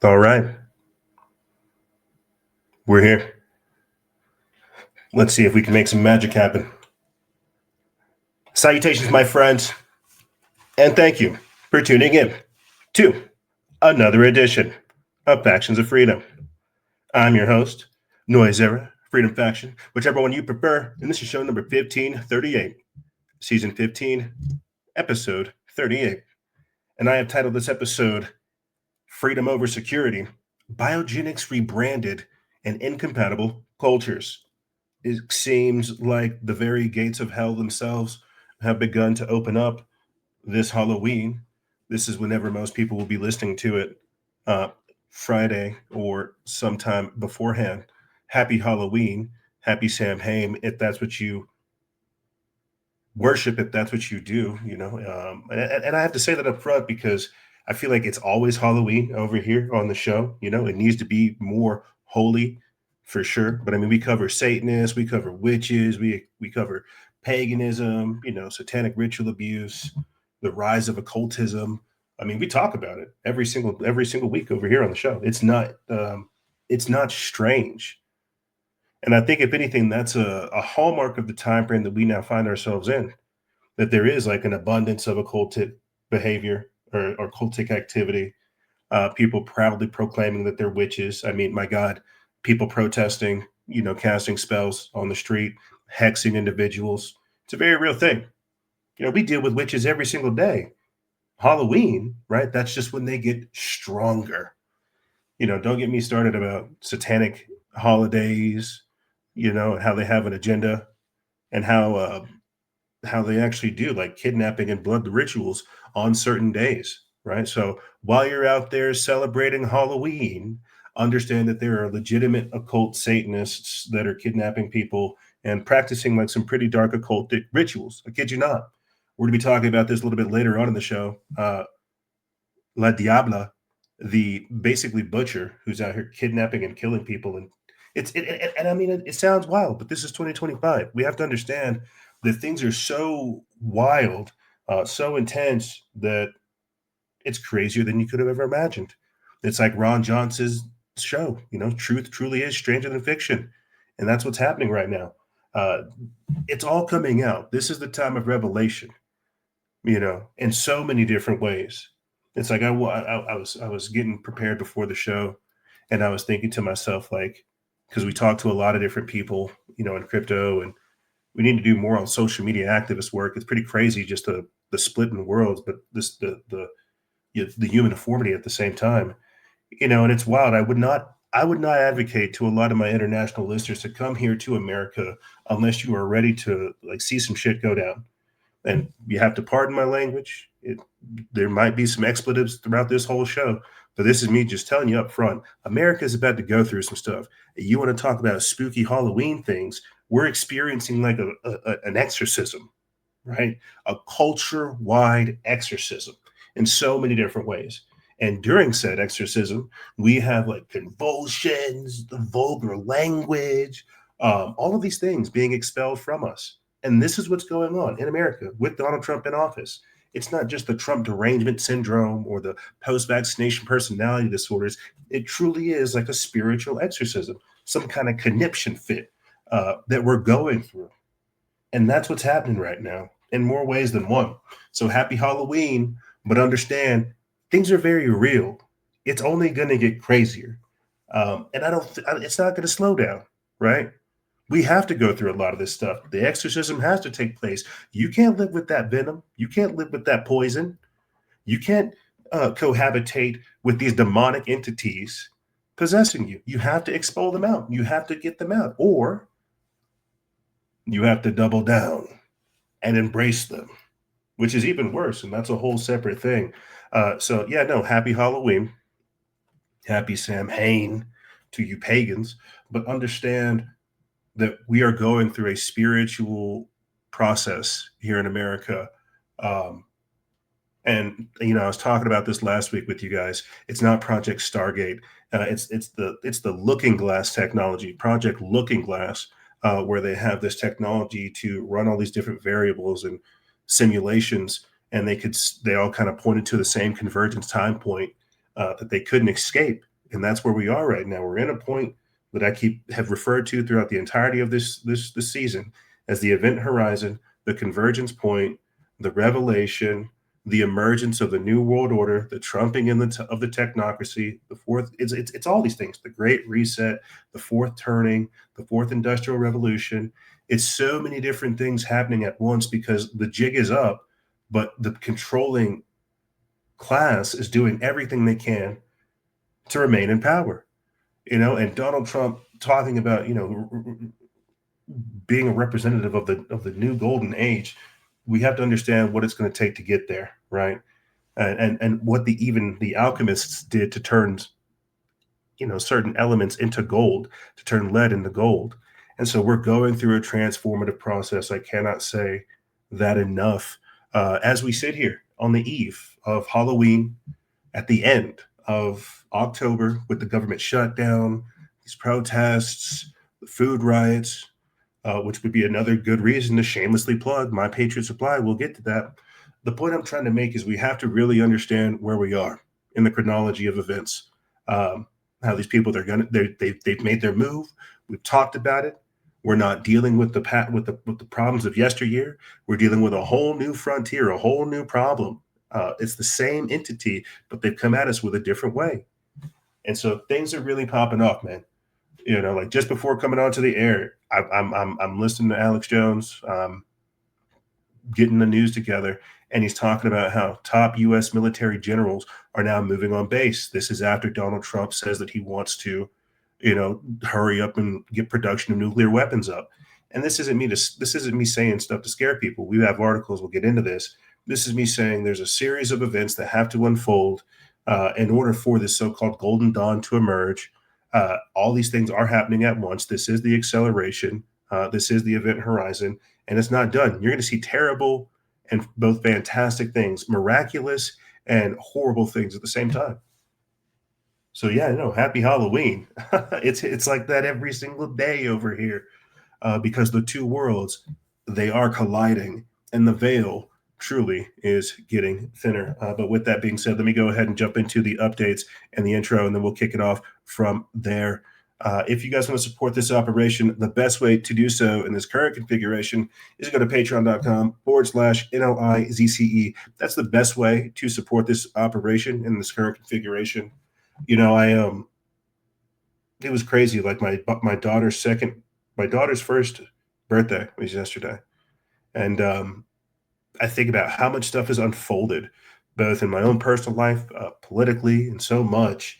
All right. We're here. Let's see if we can make some magic happen. Salutations, my friends, and thank you for tuning in to another edition of Factions of Freedom. I'm your host, Noise Era, Freedom Faction, whichever one you prefer, and this is show number 1538, season 15, episode 38. And I have titled this episode, Freedom Over Security, Biogenics Rebranded and Incompatible Cultures. It seems like the very gates of hell themselves have begun to open up this Halloween. This is whenever most people will be listening to it, Friday or sometime beforehand. Happy Halloween. Happy Samhain, if that's what you worship, if that's what you do, you know. And I have to say that up front because I feel like it's always Halloween over here on the show. You know, it needs to be more holy for sure. But I mean, we cover Satanists, we cover witches, we cover paganism, you know, satanic ritual abuse, the rise of occultism. I mean, we talk about it every single week over here on the show. It's not strange. And I think if anything, that's a hallmark of the time frame that we now find ourselves in, that there is like an abundance of occultic behavior or cultic activity. People proudly proclaiming that they're witches. I mean, my God, people protesting, you know, casting spells on the street, hexing individuals. It's a very real thing. You know, we deal with witches every single day. Halloween, right? That's just when they get stronger. You know, don't get me started about satanic holidays, you know, and how they have an agenda and how they actually do like kidnapping and blood rituals on certain days, right? So while you're out there celebrating Halloween, understand that there are legitimate occult Satanists that are kidnapping people and practicing like some pretty dark occultic rituals. I kid you not. We're going to be talking about this a little bit later on in the show. La Diabla, the basically butcher who's out here kidnapping and killing people. And I mean, it sounds wild, but this is 2025. We have to understand that things are so wild, so intense that it's crazier than you could have ever imagined. It's like Ron Johnson's show, you know, truth truly is stranger than fiction. And that's what's happening right now. Uh, it's all coming out. This is the time of revelation, you know, in so many different ways. It's like I was getting prepared before the show, and I was thinking to myself, like, because we talked to a lot of different people, you know, in crypto, and we need to do more on social media activist work. It's pretty crazy, just the split in worlds, but this the human deformity at the same time, you know, and it's wild. I would not advocate to a lot of my international listeners to come here to America unless you are ready to like see some shit go down. And you have to pardon my language. There might be some expletives throughout this whole show, but this is me just telling you up front. America is about to go through some stuff. You want to talk about spooky Halloween things? We're experiencing like an exorcism, right? A culture wide exorcism in so many different ways. And during said exorcism, we have like convulsions, the vulgar language, all of these things being expelled from us. And this is what's going on in America with Donald Trump in office. It's not just the Trump derangement syndrome or the post vaccination personality disorders. It truly is like a spiritual exorcism, some kind of conniption fit that we're going through. And that's what's happening right now in more ways than one. So happy Halloween, but understand things are very real. It's only going to get crazier. And it's not going to slow down, right? We have to go through a lot of this stuff. The exorcism has to take place. You can't live with that venom. You can't live with that poison. You can't cohabitate with these demonic entities possessing you. You have to expel them out. You have to get them out, or you have to double down and embrace them, which is even worse. And that's a whole separate thing. So, yeah, no, happy Halloween. Happy Samhain to you pagans. But understand that we are going through a spiritual process here in America. Um, and you know, I was talking about this last week with you guys. It's not Project Stargate. It's the Looking Glass technology, Project Looking Glass, where they have this technology to run all these different variables and simulations, and they all kind of pointed to the same convergence time point that they couldn't escape, and that's where we are right now. We're in a point that have referred to throughout the entirety of this season as the event horizon, the convergence point, the revelation, the emergence of the new world order, the trumping of the technocracy, the fourth. It's all these things. The Great Reset, the fourth turning, the fourth industrial revolution. It's so many different things happening at once because the jig is up, but the controlling class is doing everything they can to remain in power. You know, and Donald Trump talking about, you know, being a representative of the new golden age. We have to understand what it's going to take to get there, right? And what the alchemists did to turn, you know, certain elements into gold, to turn lead into gold. And so we're going through a transformative process. I cannot say that enough. As we sit here on the eve of Halloween, at the end of October, with the government shutdown, these protests, the food riots, which would be another good reason to shamelessly plug My Patriot Supply. We'll get to that. The point I'm trying to make is we have to really understand where we are in the chronology of events. How these people they've made their move. We've talked about it. We're not dealing with the problems of yesteryear. We're dealing with a whole new frontier, a whole new problem. It's the same entity, but they've come at us with a different way. And so things are really popping off, man. You know, like just before coming onto the air, I'm listening to Alex Jones, getting the news together, and he's talking about how top U.S. military generals are now moving on base. This is after Donald Trump says that he wants to, you know, hurry up and get production of nuclear weapons up. And this isn't me saying stuff to scare people. We have articles. We'll get into this. This is me saying there's a series of events that have to unfold in order for this so-called golden dawn to emerge. All these things are happening at once. This is the acceleration. This is the event horizon, and it's not done. You're going to see terrible and both fantastic things, miraculous and horrible things at the same time. So yeah, no, happy Halloween. It's like that every single day over here because the two worlds, they are colliding, and the veil truly is getting thinner. But with that being said, let me go ahead and jump into the updates and the intro, and then we'll kick it off from there. If you guys want to support this operation, the best way to do so in this current configuration is to go to patreon.com/NOIZCE. That's the best way to support this operation in this current configuration. It was crazy. Like my daughter's first birthday was yesterday, and I think about how much stuff has unfolded, both in my own personal life, politically, and so much.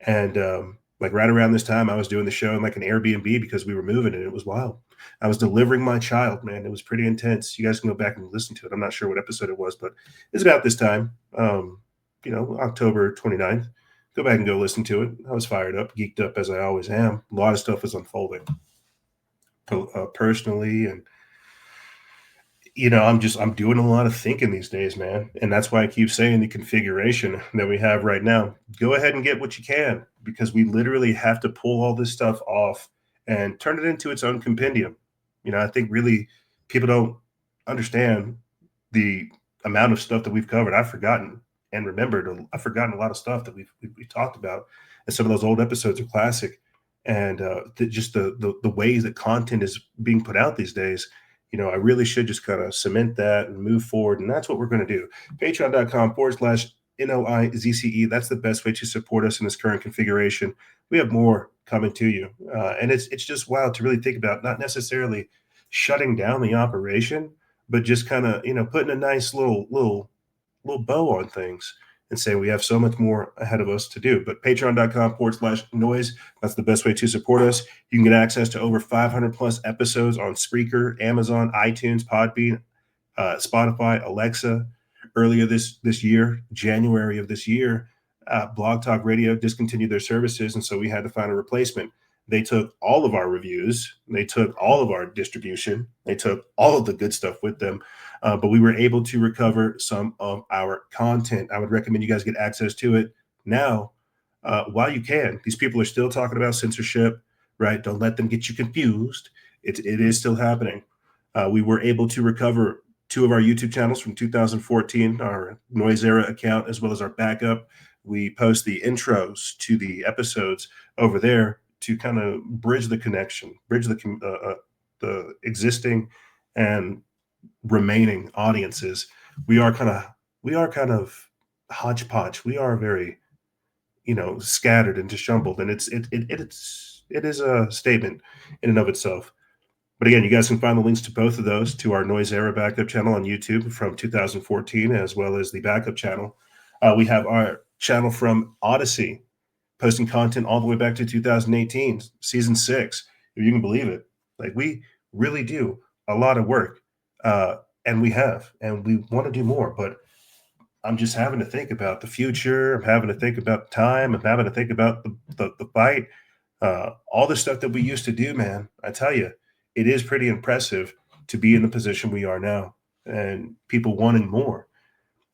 And like right around this time, I was doing the show in like an Airbnb because we were moving, and it was wild. I was delivering my child, man. It was pretty intense. You guys can go back and listen to it. I'm not sure what episode it was, but it's about this time, October 29th. Go back and go listen to it. I was fired up, geeked up as I always am. A lot of stuff was unfolding personally, and I'm doing a lot of thinking these days, man. And that's why I keep saying the configuration that we have right now. Go ahead and get what you can, because we literally have to pull all this stuff off and turn it into its own compendium. I think really people don't understand the amount of stuff that we've covered. I've forgotten and remembered. I've forgotten a lot of stuff that we've talked about, and some of those old episodes are classic. And just the ways that content is being put out these days, I really should just kind of cement that and move forward. And that's what we're going to do. Patreon.com/NOIZCE. That's the best way to support us in this current configuration. We have more coming to you. And it's just wild to really think about, not necessarily shutting down the operation, but just kind of, putting a nice little bow on things and say we have so much more ahead of us to do. But patreon.com/noise, that's the best way to support us. You can get access to over 500 plus episodes on Spreaker, Amazon, iTunes, Podbean, Spotify, Alexa. Earlier this year, January of this year, Blog Talk Radio discontinued their services, and so we had to find a replacement. They took all of our reviews, they took all of our distribution, they took all of the good stuff with them, but we were able to recover some of our content. I would recommend you guys get access to it now while you can. These people are still talking about censorship, right? Don't let them get you confused. It is still happening. We were able to recover 2 of our YouTube channels from 2014, our Noise Era account, as well as our backup. We post the intros to the episodes over there to kind of bridge the connection, bridge the existing and remaining audiences. We are kind of hodgepodge. We are very, scattered and disjumbled, and it is a statement in and of itself. But again, you guys can find the links to both of those to our Noise Era backup channel on YouTube from 2014, as well as the backup channel. We have our channel from Odyssey, posting content all the way back to 2018, season 6, if you can believe it. Like, we really do a lot of work, and we want to do more. But I'm just having to think about the future. I'm having to think about time. I'm having to think about the fight. All the stuff that we used to do, man. I tell you, it is pretty impressive to be in the position we are now, and people wanting more.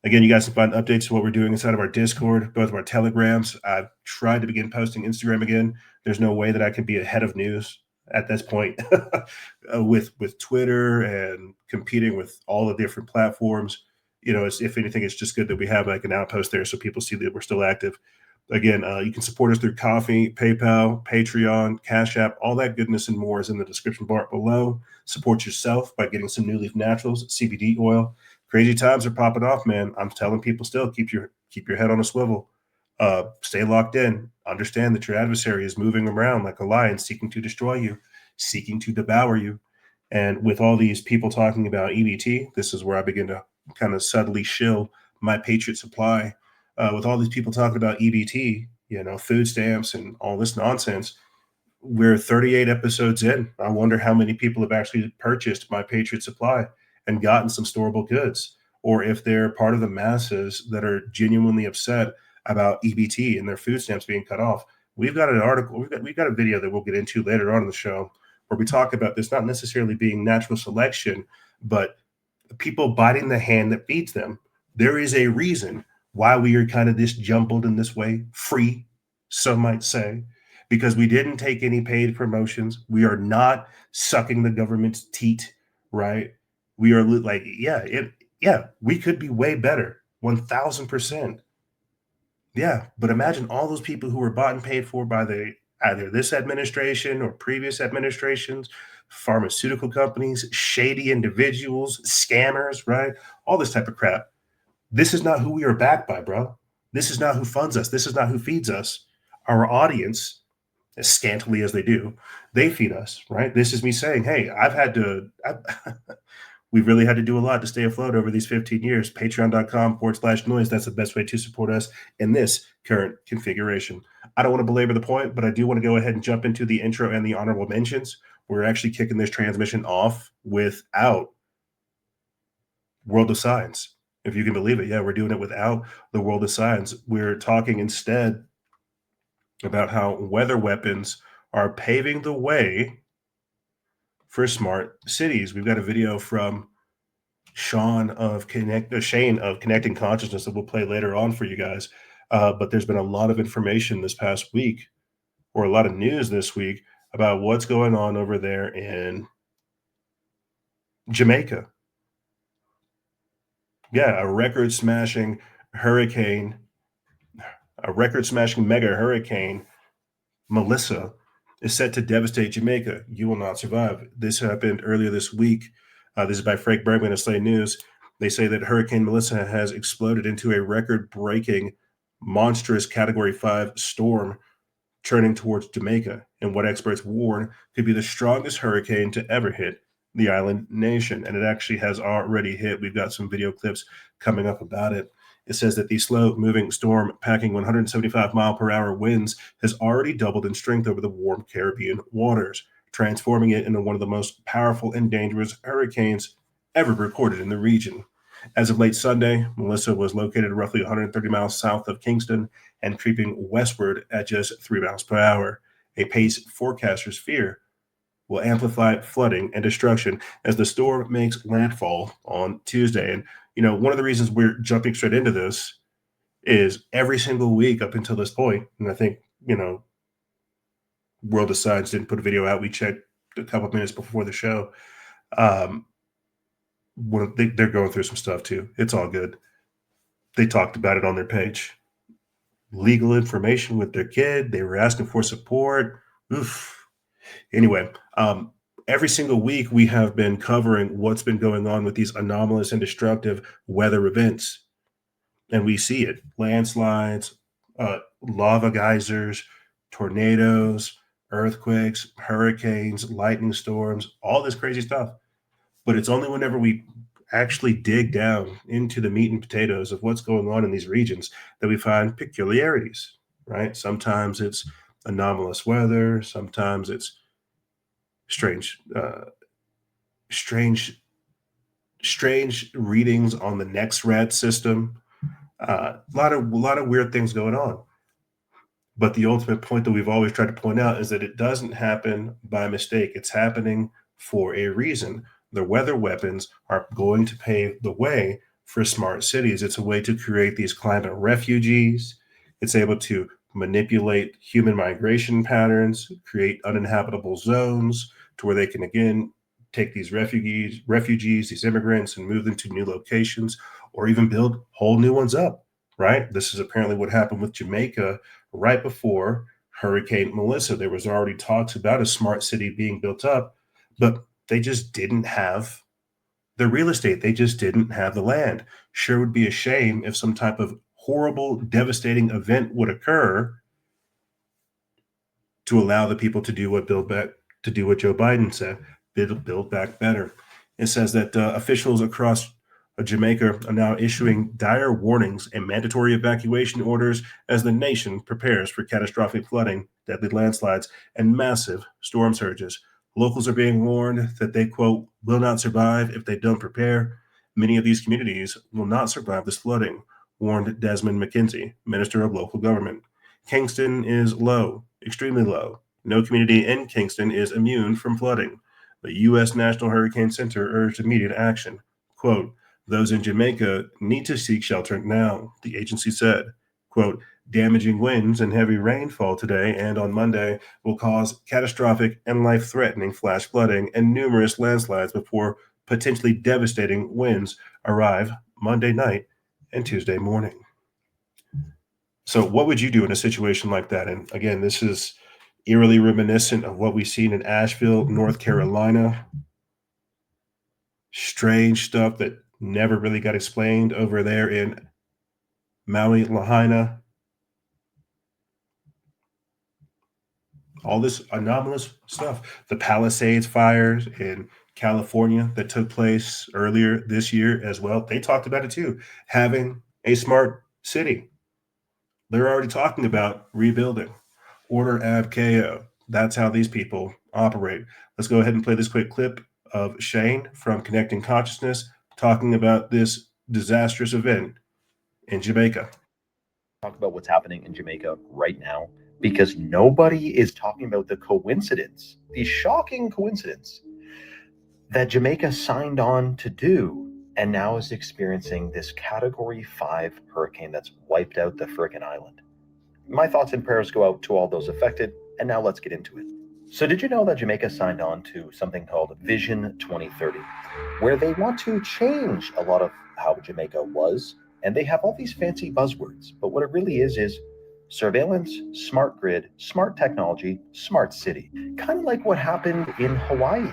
Again, you guys can find updates to what we're doing inside of our Discord, both of our Telegrams. I've tried to begin posting Instagram again. There's no way that I can be ahead of news at this point with Twitter and competing with all the different platforms. If anything, it's just good that we have like an outpost there so people see that we're still active. Again, you can support us through Coffee, PayPal, Patreon, Cash App. All that goodness and more is in the description bar below. Support yourself by getting some New Leaf Naturals, CBD oil. Crazy times are popping off, man. I'm telling people still, keep your head on a swivel. Stay locked in. Understand that your adversary is moving around like a lion, seeking to destroy you, seeking to devour you. And with all these people talking about EBT, this is where I begin to kind of subtly shill my Patriot Supply. With all these people talking about EBT, food stamps and all this nonsense, we're 38 episodes in. I wonder how many people have actually purchased my Patriot Supply and gotten some storable goods, or if they're part of the masses that are genuinely upset about EBT and their food stamps being cut off. We've got an article, we've got a video that we'll get into later on in the show where we talk about this not necessarily being natural selection, but people biting the hand that feeds them. There is a reason why we are kind of this jumbled in this way, free, some might say, because we didn't take any paid promotions. We are not sucking the government's teat, right? We are like, we could be way better, 1000%. Yeah, but imagine all those people who were bought and paid for by the either this administration or previous administrations, pharmaceutical companies, shady individuals, scammers, right? All this type of crap. This is not who we are backed by, bro. This is not who funds us. This is not who feeds us. Our audience, as scantily as they do, they feed us, right? This is me saying, hey, we've really had to do a lot to stay afloat over these 15 years. Patreon.com/noise. That's the best way to support us in this current configuration. I don't want to belabor the point, but I do want to go ahead and jump into the intro and the honorable mentions. We're actually kicking this transmission off without World of Science. If you can believe it. Yeah, we're doing it without the World of Science. We're talking instead about how weather weapons are paving the way for smart cities. We've got a video from Shane of Connecting Consciousness that we'll play later on for you guys. But there's been a lot of information this past week, or a lot of news this week, about what's going on over there in Jamaica. Yeah, a record-smashing mega hurricane, Melissa, is set to devastate Jamaica. You will not survive. This happened earlier this week. This is by Frank Bergman of Slate News. They say that Hurricane Melissa has exploded into a record-breaking, monstrous Category 5 storm turning towards Jamaica, and what experts warn could be the strongest hurricane to ever hit the island nation. And it actually has already hit. We've got some video clips coming up about it. It says that the slow-moving storm, packing 175-mile-per-hour winds, has already doubled in strength over the warm Caribbean waters, transforming it into one of the most powerful and dangerous hurricanes ever recorded in the region. As of late Sunday, Melissa was located roughly 130 miles south of Kingston and creeping westward at just 3 miles per hour, a pace forecasters fear will amplify flooding and destruction as the storm makes landfall on Tuesday. And, one of the reasons we're jumping straight into this is every single week up until this point, and I think, World of Science didn't put a video out. We checked a couple of minutes before the show. They're going through some stuff too. It's all good. They talked about it on their page. Legal information with their kid. They were asking for support. Oof. Anyway, every single week we have been covering what's been going on with these anomalous and destructive weather events. And we see it. Landslides, lava geysers, tornadoes, earthquakes, hurricanes, lightning storms, all this crazy stuff. But it's only whenever we actually dig down into the meat and potatoes of what's going on in these regions that we find peculiarities, right? Sometimes it's anomalous weather. Sometimes it's strange readings on the NextRad system. A lot of weird things going on. But the ultimate point that we've always tried to point out is that it doesn't happen by mistake. It's happening for a reason. The weather weapons are going to pave the way for smart cities. It's a way to create these climate refugees. It's able to manipulate human migration patterns, create uninhabitable zones to where they can, again, take these refugees, these immigrants, and move them to new locations, or even build whole new ones up, right? This is apparently what happened with Jamaica right before Hurricane Melissa. There was already talks about a smart city being built up, but they just didn't have the real estate. They just didn't have the land. Sure would be a shame if some type of horrible, devastating event would occur to allow the people to do what Joe Biden said, build back better. It says that officials across Jamaica are now issuing dire warnings and mandatory evacuation orders as the nation prepares for catastrophic flooding, deadly landslides, and massive storm surges. Locals are being warned that they, quote, will not survive if they don't prepare. Many of these communities will not survive this flooding, warned Desmond McKenzie, Minister of Local Government. Kingston is low, extremely low. No community in Kingston is immune from flooding. The U.S. National Hurricane Center urged immediate action. Quote, those in Jamaica need to seek shelter now, the agency said. Quote, damaging winds and heavy rainfall today and on Monday will cause catastrophic and life-threatening flash flooding and numerous landslides before potentially devastating winds arrive Monday night and Tuesday morning. So what would you do in a situation like that? And again, this is eerily reminiscent of what we've seen in Asheville, North Carolina. Strange stuff that never really got explained over there in Maui, Lahaina. All this anomalous stuff. The Palisades fires in California that took place earlier this year as well. They talked about it too, having a smart city. They're already talking about rebuilding. Order ab chaos. That's how these people operate. Let's go ahead and play this quick clip of Shane from Connecting Consciousness talking about this disastrous event in Jamaica. Talk about what's happening in Jamaica right now because nobody is talking about the coincidence, the shocking coincidence that Jamaica signed on to do and now is experiencing this Category 5 hurricane that's wiped out the frickin' island. My thoughts and prayers go out to all those affected, and now let's get into it. So did you know that Jamaica signed on to something called Vision 2030, where they want to change a lot of how Jamaica was, and they have all these fancy buzzwords, but what it really is surveillance, smart grid, smart technology, smart city. Kind of like what happened in Hawaii.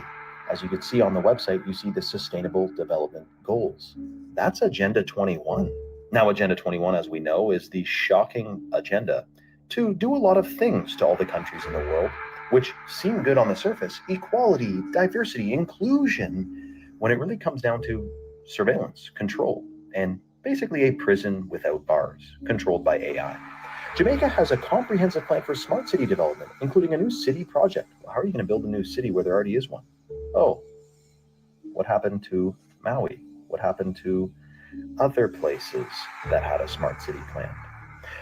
As you can see on the website, you see the Sustainable Development Goals. That's Agenda 21. Now, Agenda 21, as we know, is the shocking agenda to do a lot of things to all the countries in the world, which seem good on the surface: equality, diversity, inclusion, when it really comes down to surveillance, control, and basically a prison without bars, controlled by AI. Jamaica has a comprehensive plan for smart city development, including a new city project. How are you going to build a new city where there already is one? Oh, what happened to Maui? What happened to other places that had a smart city plan?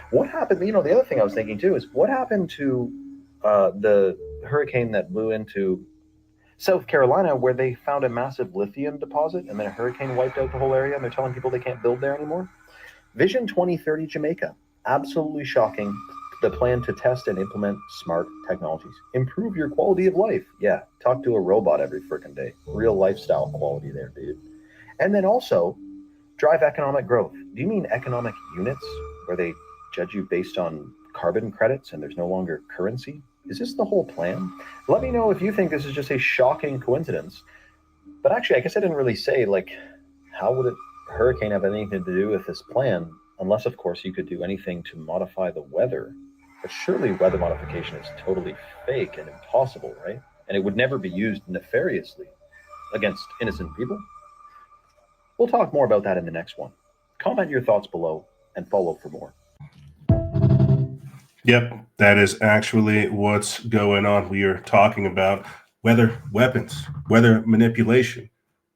What happened? The other thing I was thinking too is what happened to the hurricane that blew into South Carolina, where they found a massive lithium deposit and then a hurricane wiped out the whole area, and they're telling people they can't build there anymore? Vision 2030 Jamaica. Absolutely shocking. The plan to test and implement smart technologies. Improve your quality of life. Yeah, talk to a robot every freaking day. Real lifestyle quality there, dude. And then also, drive economic growth. Do you mean economic units where they judge you based on carbon credits and there's no longer currency? Is this the whole plan? Let me know if you think this is just a shocking coincidence. But actually, I guess I didn't really say, like, how would a hurricane have anything to do with this plan? Unless, of course, you could do anything to modify the weather. But surely weather modification is totally fake and impossible, right? And it would never be used nefariously against innocent people. We'll talk more about that in the next one. Comment your thoughts below and follow for more. Yep, that is actually what's going on. We are talking about weather weapons, weather manipulation,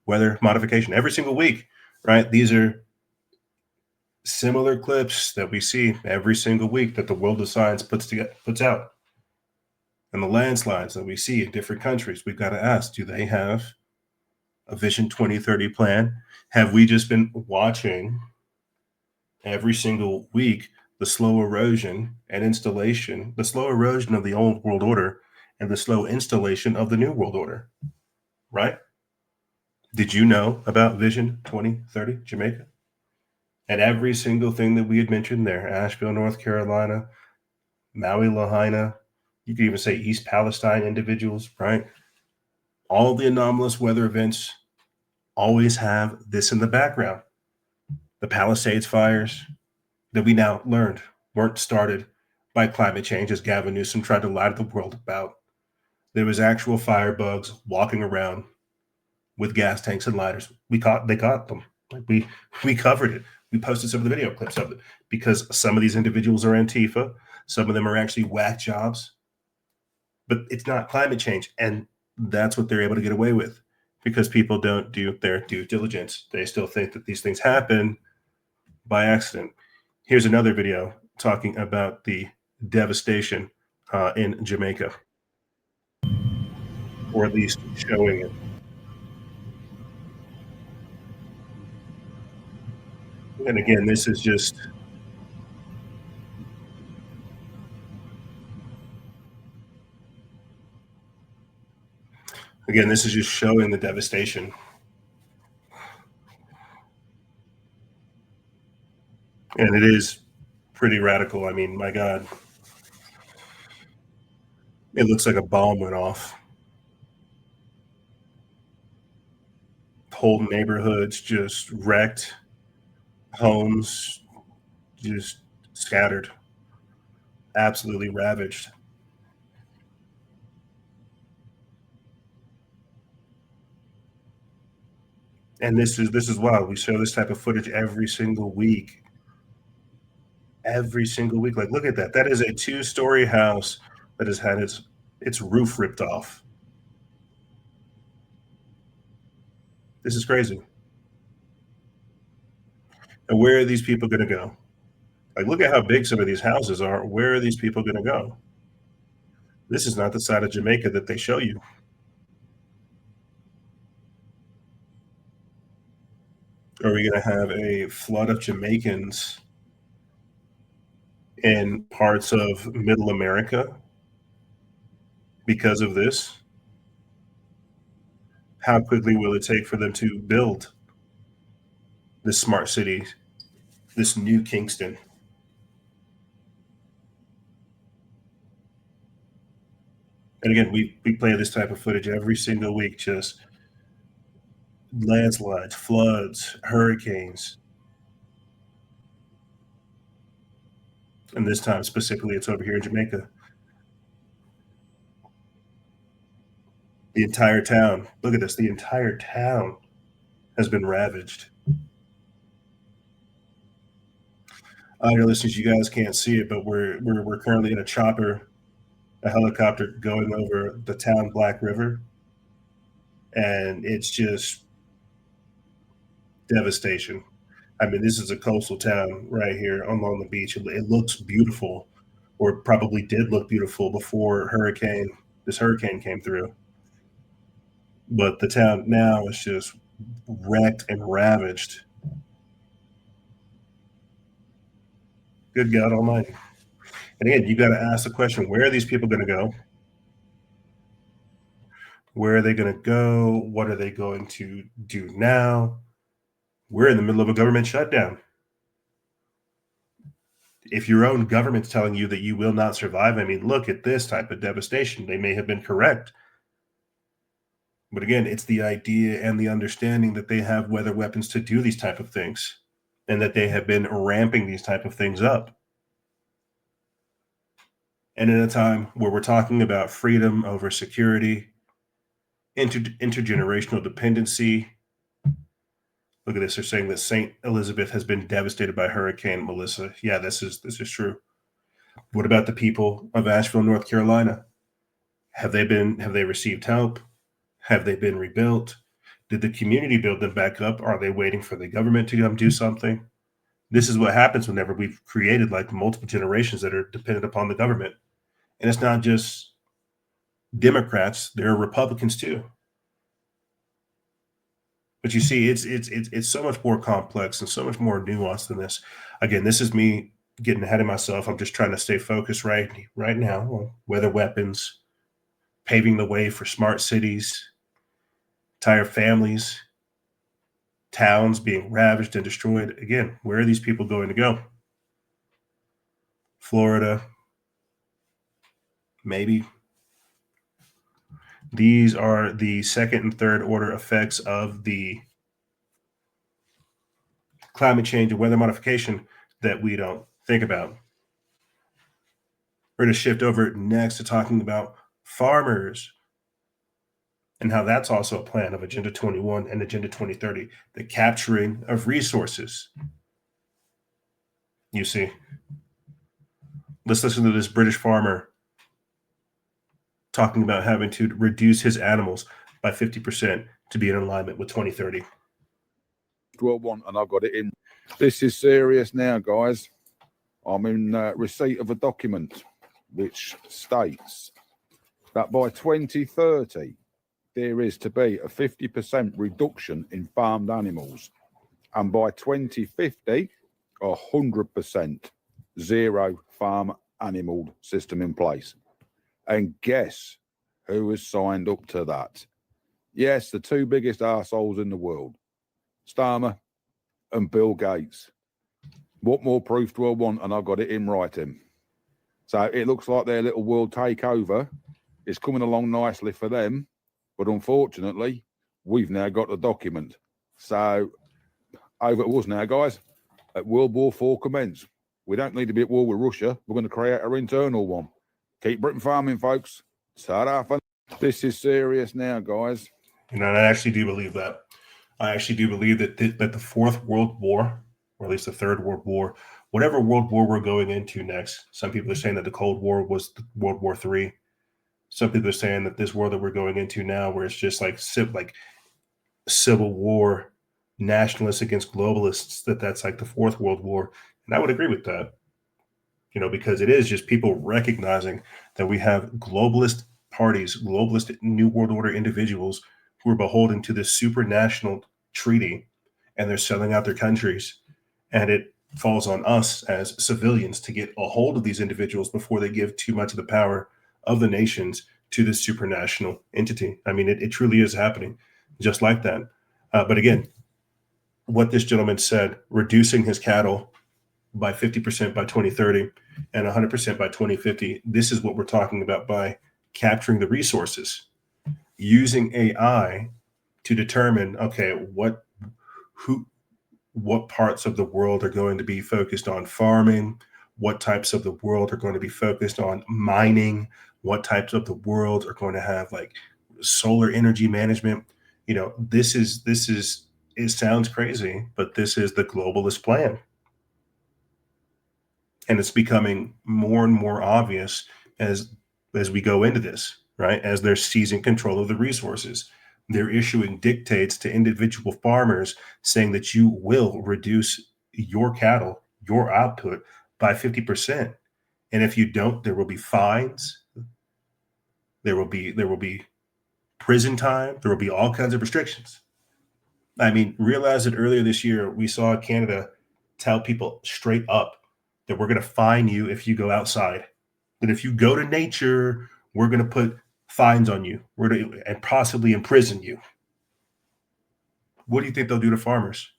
weather modification every single week, right? These are similar clips that we see every single week that the world of science puts out. And the landslides that we see in different countries, we've got to ask, do they have a Vision 2030 plan? Have we just been watching every single week the slow erosion and installation, the slow erosion of the old world order and the slow installation of the new world order, right? Did you know about Vision 2030 Jamaica? And every single thing that we had mentioned there, Asheville, North Carolina, Maui, Lahaina, you could even say East Palestine individuals, right? All the anomalous weather events always have this in the background. The Palisades fires that we now learned weren't started by climate change, as Gavin Newsom tried to lie to the world about. There was actual firebugs walking around with gas tanks and lighters. They caught them. Like we covered it. We posted some of the video clips of it because some of these individuals are Antifa. Some of them are actually whack jobs. But it's not climate change. And that's what they're able to get away with because people don't do their due diligence. They still think that these things happen by accident. Here's another video talking about the devastation in Jamaica, or at least showing it. And again, this is just showing the devastation. And it is pretty radical. I mean, my God. It looks like a bomb went off. Whole neighborhoods just wrecked, homes just scattered, absolutely ravaged. And this is wild. We show this type of footage every single week. Every single week. Like, look at that. That is a 2-story house that has had its roof ripped off. This is crazy. And where are these people going to go? Like, look at how big some of these houses are. Where are these people going to go? This is not the side of Jamaica that they show you. Are we going to have a flood of Jamaicans in parts of middle America because of this? How quickly will it take for them to build this smart city, this new Kingston? And again, we play this type of footage every single week, just landslides, floods, hurricanes. And this time specifically, it's over here in Jamaica. The entire town, look at this, the entire town has been ravaged. Your listeners, you guys can't see it, but we're currently in a chopper, a helicopter going over the town Black River, and it's just devastation. I mean, this is a coastal town right here along the beach. It looks beautiful, or probably did look beautiful before this hurricane came through. But the town now is just wrecked and ravaged. Good God Almighty! And again, you got to ask the question: where are these people going to go? Where are they going to go? What are they going to do now? We're in the middle of a government shutdown. If your own government's telling you that you will not survive, I mean, look at this type of devastation. They may have been correct. But again, it's the idea and the understanding that they have weather weapons to do these type of things and that they have been ramping these type of things up. And in a time where we're talking about freedom over security, intergenerational dependency, look at this. They're saying that St. Elizabeth has been devastated by Hurricane Melissa. Yeah, this is true. What about the people of Asheville, North Carolina? Have they received help? Have they been rebuilt? Did the community build them back up? Are they waiting for the government to come do something? This is what happens whenever we've created like multiple generations that are dependent upon the government. And it's not just Democrats, there are Republicans too. But you see, it's so much more complex and so much more nuanced than this. Again, this is me getting ahead of myself. I'm just trying to stay focused right now on weather weapons, paving the way for smart cities, entire families, towns being ravaged and destroyed. Again, where are these people going to go? Florida, maybe. These are the second and third order effects of the climate change and weather modification that we don't think about. We're going to shift over next to talking about farmers and how that's also a plan of Agenda 21 and Agenda 2030, the capturing of resources. You see, let's listen to this British farmer talking about having to reduce his animals by 50% to be in alignment with 2030. Well, and I've got it in. This is serious now, guys. I'm in receipt of a document which states that by 2030, there is to be a 50% reduction in farmed animals. And by 2050, 100% zero farm animal system in place. And guess who has signed up to that? Yes, the two biggest arseholes in the world, Starmer and Bill Gates. What more proof do I want? And I've got it in writing. So it looks like their little world takeover It's coming along nicely for them, but unfortunately, we've now got the document. So over to us now, guys. At World War IV commence. We don't need to be at war with Russia. We're going to create our internal one. Keep Britain farming, folks. Ta-da. This is serious now, guys. You know, and I actually do believe that. I actually do believe that that the Fourth World War, or at least the Third World War, whatever World War we're going into next, some people are saying that the Cold War was World War III. Some people are saying that this war that we're going into now, where it's just like civil war, nationalists against globalists, that's like the Fourth World War. And I would agree with that, you know, because it is just people recognizing that we have globalist parties, globalist New World Order individuals who are beholden to this supranational treaty, and they're selling out their countries. And it falls on us as civilians to get a hold of these individuals before they give too much of the power of the nations to this supranational entity. I mean, it truly is happening just like that. But again, what this gentleman said, reducing his cattle by 50% by 2030 and 100% by 2050, this is what we're talking about by capturing the resources, using AI to determine, okay, what parts of the world are going to be focused on farming, what types of the world are going to be focused on mining, what types of the world are going to have like solar energy management. You know, this is it sounds crazy, but this is the globalist plan. And it's becoming more and more obvious as we go into this, right? As they're seizing control of the resources. They're issuing dictates to individual farmers saying that you will reduce your cattle, your output by 50%. And if you don't, there will be fines. There will be prison time. There will be all kinds of restrictions. I mean, realize that earlier this year, we saw Canada tell people straight up that we're going to fine you if you go outside. That if you go to nature, we're going to put fines on you. And possibly imprison you. What do you think they'll do to farmers?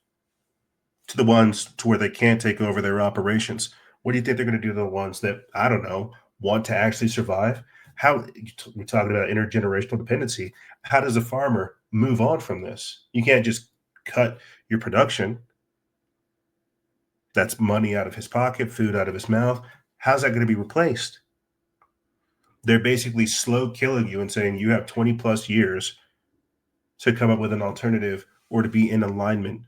To the ones to where they can't take over their operations? What do you think they're going to do to the ones that, I don't know, want to actually survive? How we're talking about intergenerational dependency. How does a farmer move on from this? You can't just cut your production. That's money out of his pocket, food out of his mouth. How's that going to be replaced? They're basically slow killing you and saying you have 20 plus years to come up with an alternative or to be in alignment,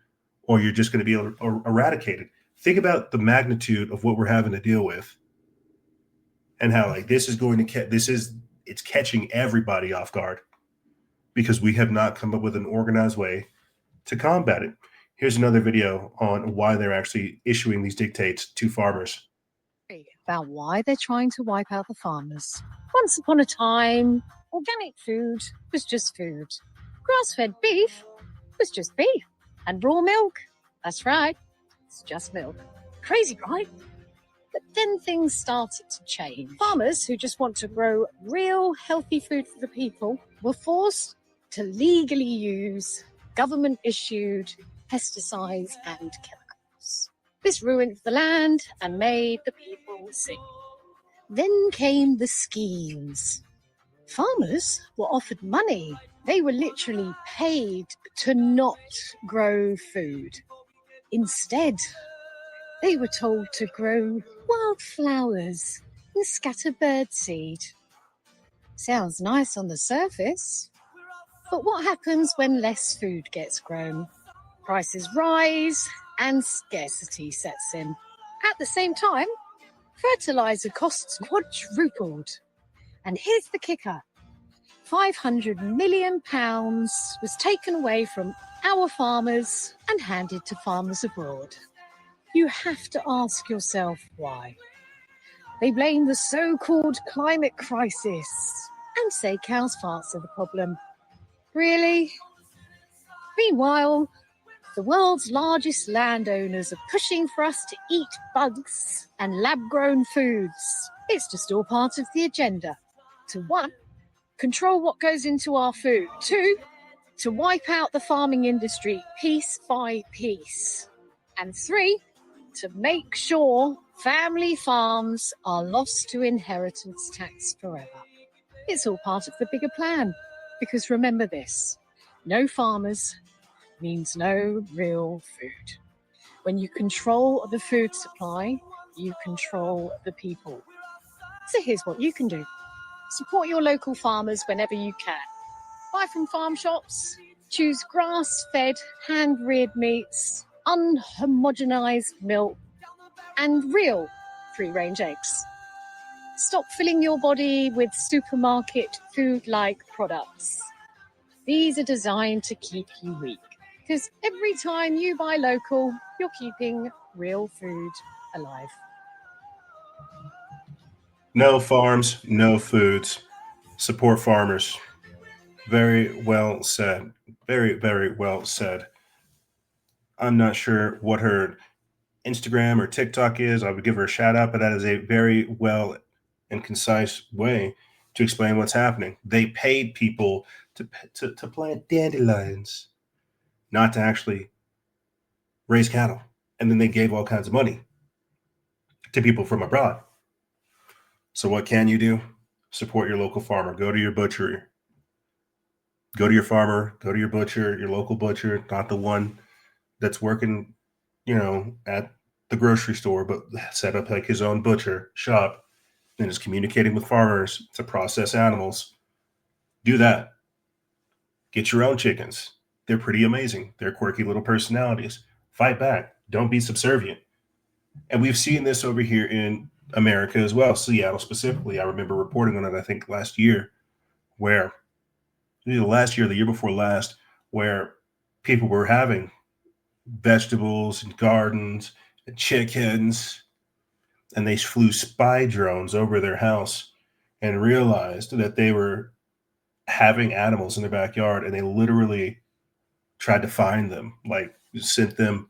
or you're just going to be eradicated. Think about the magnitude of what we're having to deal with, and how like this is going to it's catching everybody off guard because we have not come up with an organized way to combat it. Here's another video on why they're actually issuing these dictates to farmers. About why they're trying to wipe out the farmers. Once upon a time, organic food was just food. Grass-fed beef was just beef. And raw milk, that's right, it's just milk. Crazy, right? But then things started to change. Farmers who just want to grow real healthy food for the people were forced to legally use government-issued pesticides and chemicals. This ruined the land and made the people sick. Then came the schemes. Farmers were offered money. They were literally paid to not grow food. Instead, they were told to grow wildflowers and scatter birdseed. Sounds nice on the surface, but what happens when less food gets grown? Prices rise and scarcity sets in. At the same time, fertilizer costs quadrupled. And here's the kicker. £500 million was taken away from our farmers and handed to farmers abroad. You have to ask yourself why. They blame the so-called climate crisis and say cows' farts are the problem. Really? Meanwhile, the world's largest landowners are pushing for us to eat bugs and lab-grown foods. It's just all part of the agenda. To 1, control what goes into our food. 2, to wipe out the farming industry piece by piece. And 3, to make sure family farms are lost to inheritance tax forever. It's all part of the bigger plan. Because remember this, no farmers means no real food. When you control the food supply, you control the people. So here's what you can do. Support your local farmers whenever you can. Buy from farm shops. Choose grass-fed, hand-reared meats, unhomogenized milk, and real free-range eggs. Stop filling your body with supermarket food-like products. These are designed to keep you weak, because every time you buy local, you're keeping real food alive. No farms, no foods. Support farmers. Very well said. Very, very well said. I'm not sure what her Instagram or TikTok is. I would give her a shout out, but that is a very well and concise way to explain what's happening. They paid people to plant dandelions, not to actually raise cattle. And then they gave all kinds of money to people from abroad. So what can you do? Support your local farmer. Go to your butcher. Go to your farmer. Go to your butcher, your local butcher, not the one that's working, at the grocery store, but set up like his own butcher shop and is communicating with farmers to process animals. Do that. Get your own chickens. They're pretty amazing. They're quirky little personalities. Fight back. Don't be subservient. And we've seen this over here in America as well, Seattle specifically. I remember reporting on it, I think, last year, where the year before last, where people were having vegetables and gardens and chickens, and they flew spy drones over their house and realized that they were having animals in their backyard, and they literally tried to find them, like sent them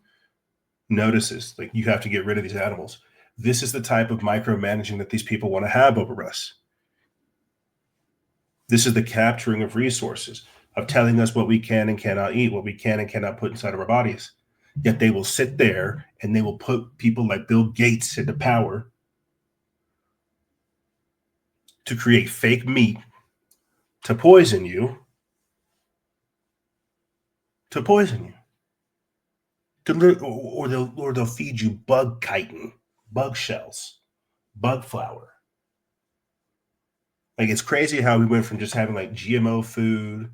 notices, like, you have to get rid of these animals. This is the type of micromanaging that these people want to have over us. This is the capturing of resources, of telling us what we can and cannot eat, what we can and cannot put inside of our bodies. Yet they will sit there and they will put people like Bill Gates into power to create fake meat, to poison you, or they'll feed you bug chitin, bug shells, bug flour. Like, it's crazy how we went from just having like GMO food,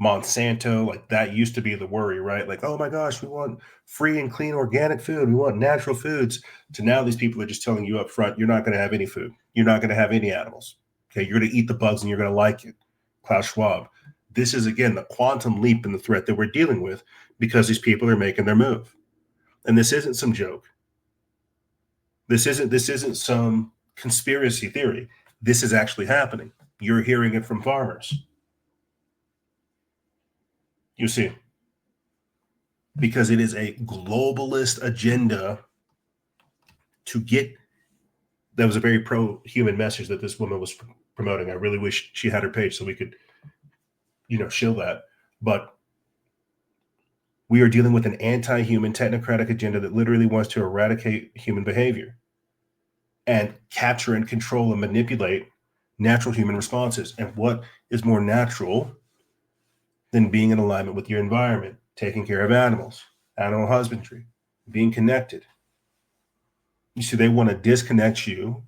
Monsanto, like that used to be the worry, right? Like, oh my gosh, we want free and clean organic food. We want natural foods. To now these people are just telling you up front, you're not going to have any food. You're not going to have any animals. Okay, you're going to eat the bugs and you're going to like it. Klaus Schwab. This is, again, the quantum leap in the threat that we're dealing with because these people are making their move. And this isn't some joke. This isn't some conspiracy theory. This is actually happening. You're hearing it from farmers. You see, because it is a globalist agenda to get, that was a very pro-human message that this woman was promoting. I really wish she had her page so we could, shill that. But we are dealing with an anti-human technocratic agenda that literally wants to eradicate human behavior and capture and control and manipulate natural human responses. And what is more natural than being in alignment with your environment, taking care of animals, animal husbandry, being connected? You see, they want to disconnect you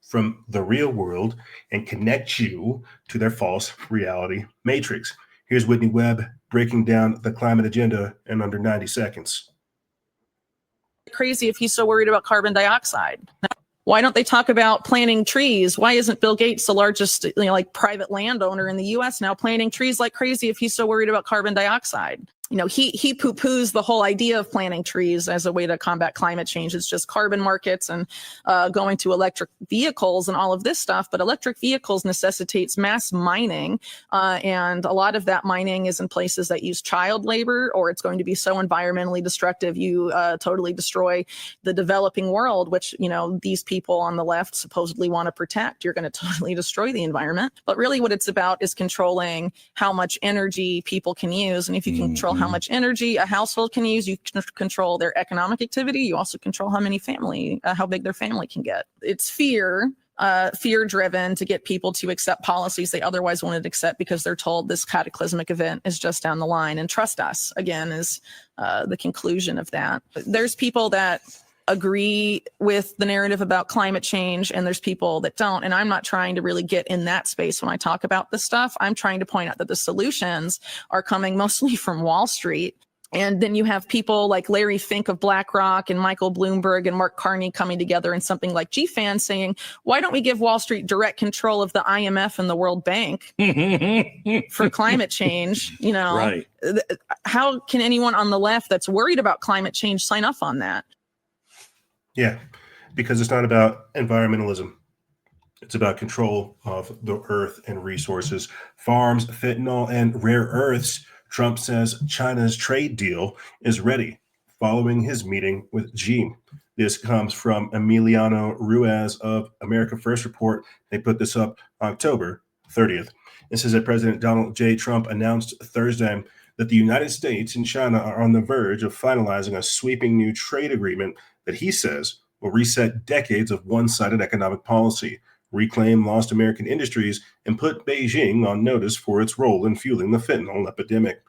from the real world and connect you to their false reality matrix. Here's Whitney Webb breaking down the climate agenda in under 90 seconds. Crazy if he's so worried about carbon dioxide. Why don't they talk about planting trees? Why isn't Bill Gates the largest, private landowner in the U.S. now, planting trees like crazy if he's so worried about carbon dioxide? He poo-poos the whole idea of planting trees as a way to combat climate change. It's just carbon markets and going to electric vehicles and all of this stuff. But electric vehicles necessitates mass mining. And a lot of that mining is in places that use child labor, or it's going to be so environmentally destructive, you totally destroy the developing world, which, these people on the left supposedly want to protect. You're going to totally destroy the environment. But really what it's about is controlling how much energy people can use. And if you control how much energy a household can use, you can control their economic activity. You also control how big their family can get. It's fear fear driven to get people to accept policies they otherwise wouldn't accept because they're told this cataclysmic event is just down the line. And trust us, again, is the conclusion of that. There's people that agree with the narrative about climate change, and there's people that don't. And I'm not trying to really get in that space when I talk about this stuff. I'm trying to point out that the solutions are coming mostly from Wall Street. And then you have people like Larry Fink of BlackRock and Michael Bloomberg and Mark Carney coming together in something like GFAN saying, why don't we give Wall Street direct control of the IMF and the World Bank for climate change? You know, Right. How can anyone on the left that's worried about climate change sign up on that? Yeah, because it's not about environmentalism. It's about control of the earth and resources, farms, fentanyl, and rare earths. Trump says China's trade deal is ready following his meeting with Xi. This comes from Emiliano Ruiz of America First Report. They put this up October 30th. It says that President Donald J. Trump announced Thursday that the United States and China are on the verge of finalizing a sweeping new trade agreement that he says will reset decades of one-sided economic policy, reclaim lost American industries, and put Beijing on notice for its role in fueling the fentanyl epidemic.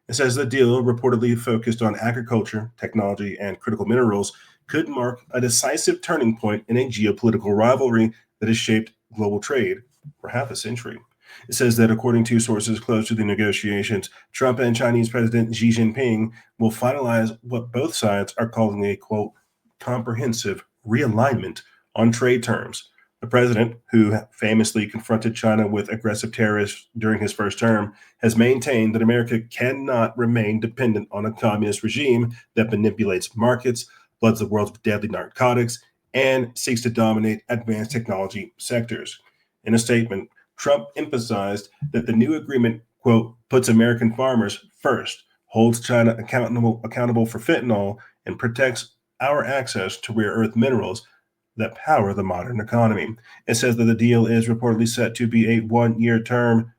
It says the deal, reportedly focused on agriculture, technology, and critical minerals, could mark a decisive turning point in a geopolitical rivalry that has shaped global trade for half a century. It says that according to sources close to the negotiations, Trump and Chinese President Xi Jinping will finalize what both sides are calling a, quote, comprehensive realignment on trade terms. The president, who famously confronted China with aggressive tariffs during his first term, has maintained that America cannot remain dependent on a communist regime that manipulates markets, floods the world with deadly narcotics, and seeks to dominate advanced technology sectors. In a statement, Trump emphasized that the new agreement, quote, puts American farmers first, holds China accountable for fentanyl, and protects our access to rare earth minerals that power the modern economy. It says that the deal is reportedly set to be a one-year term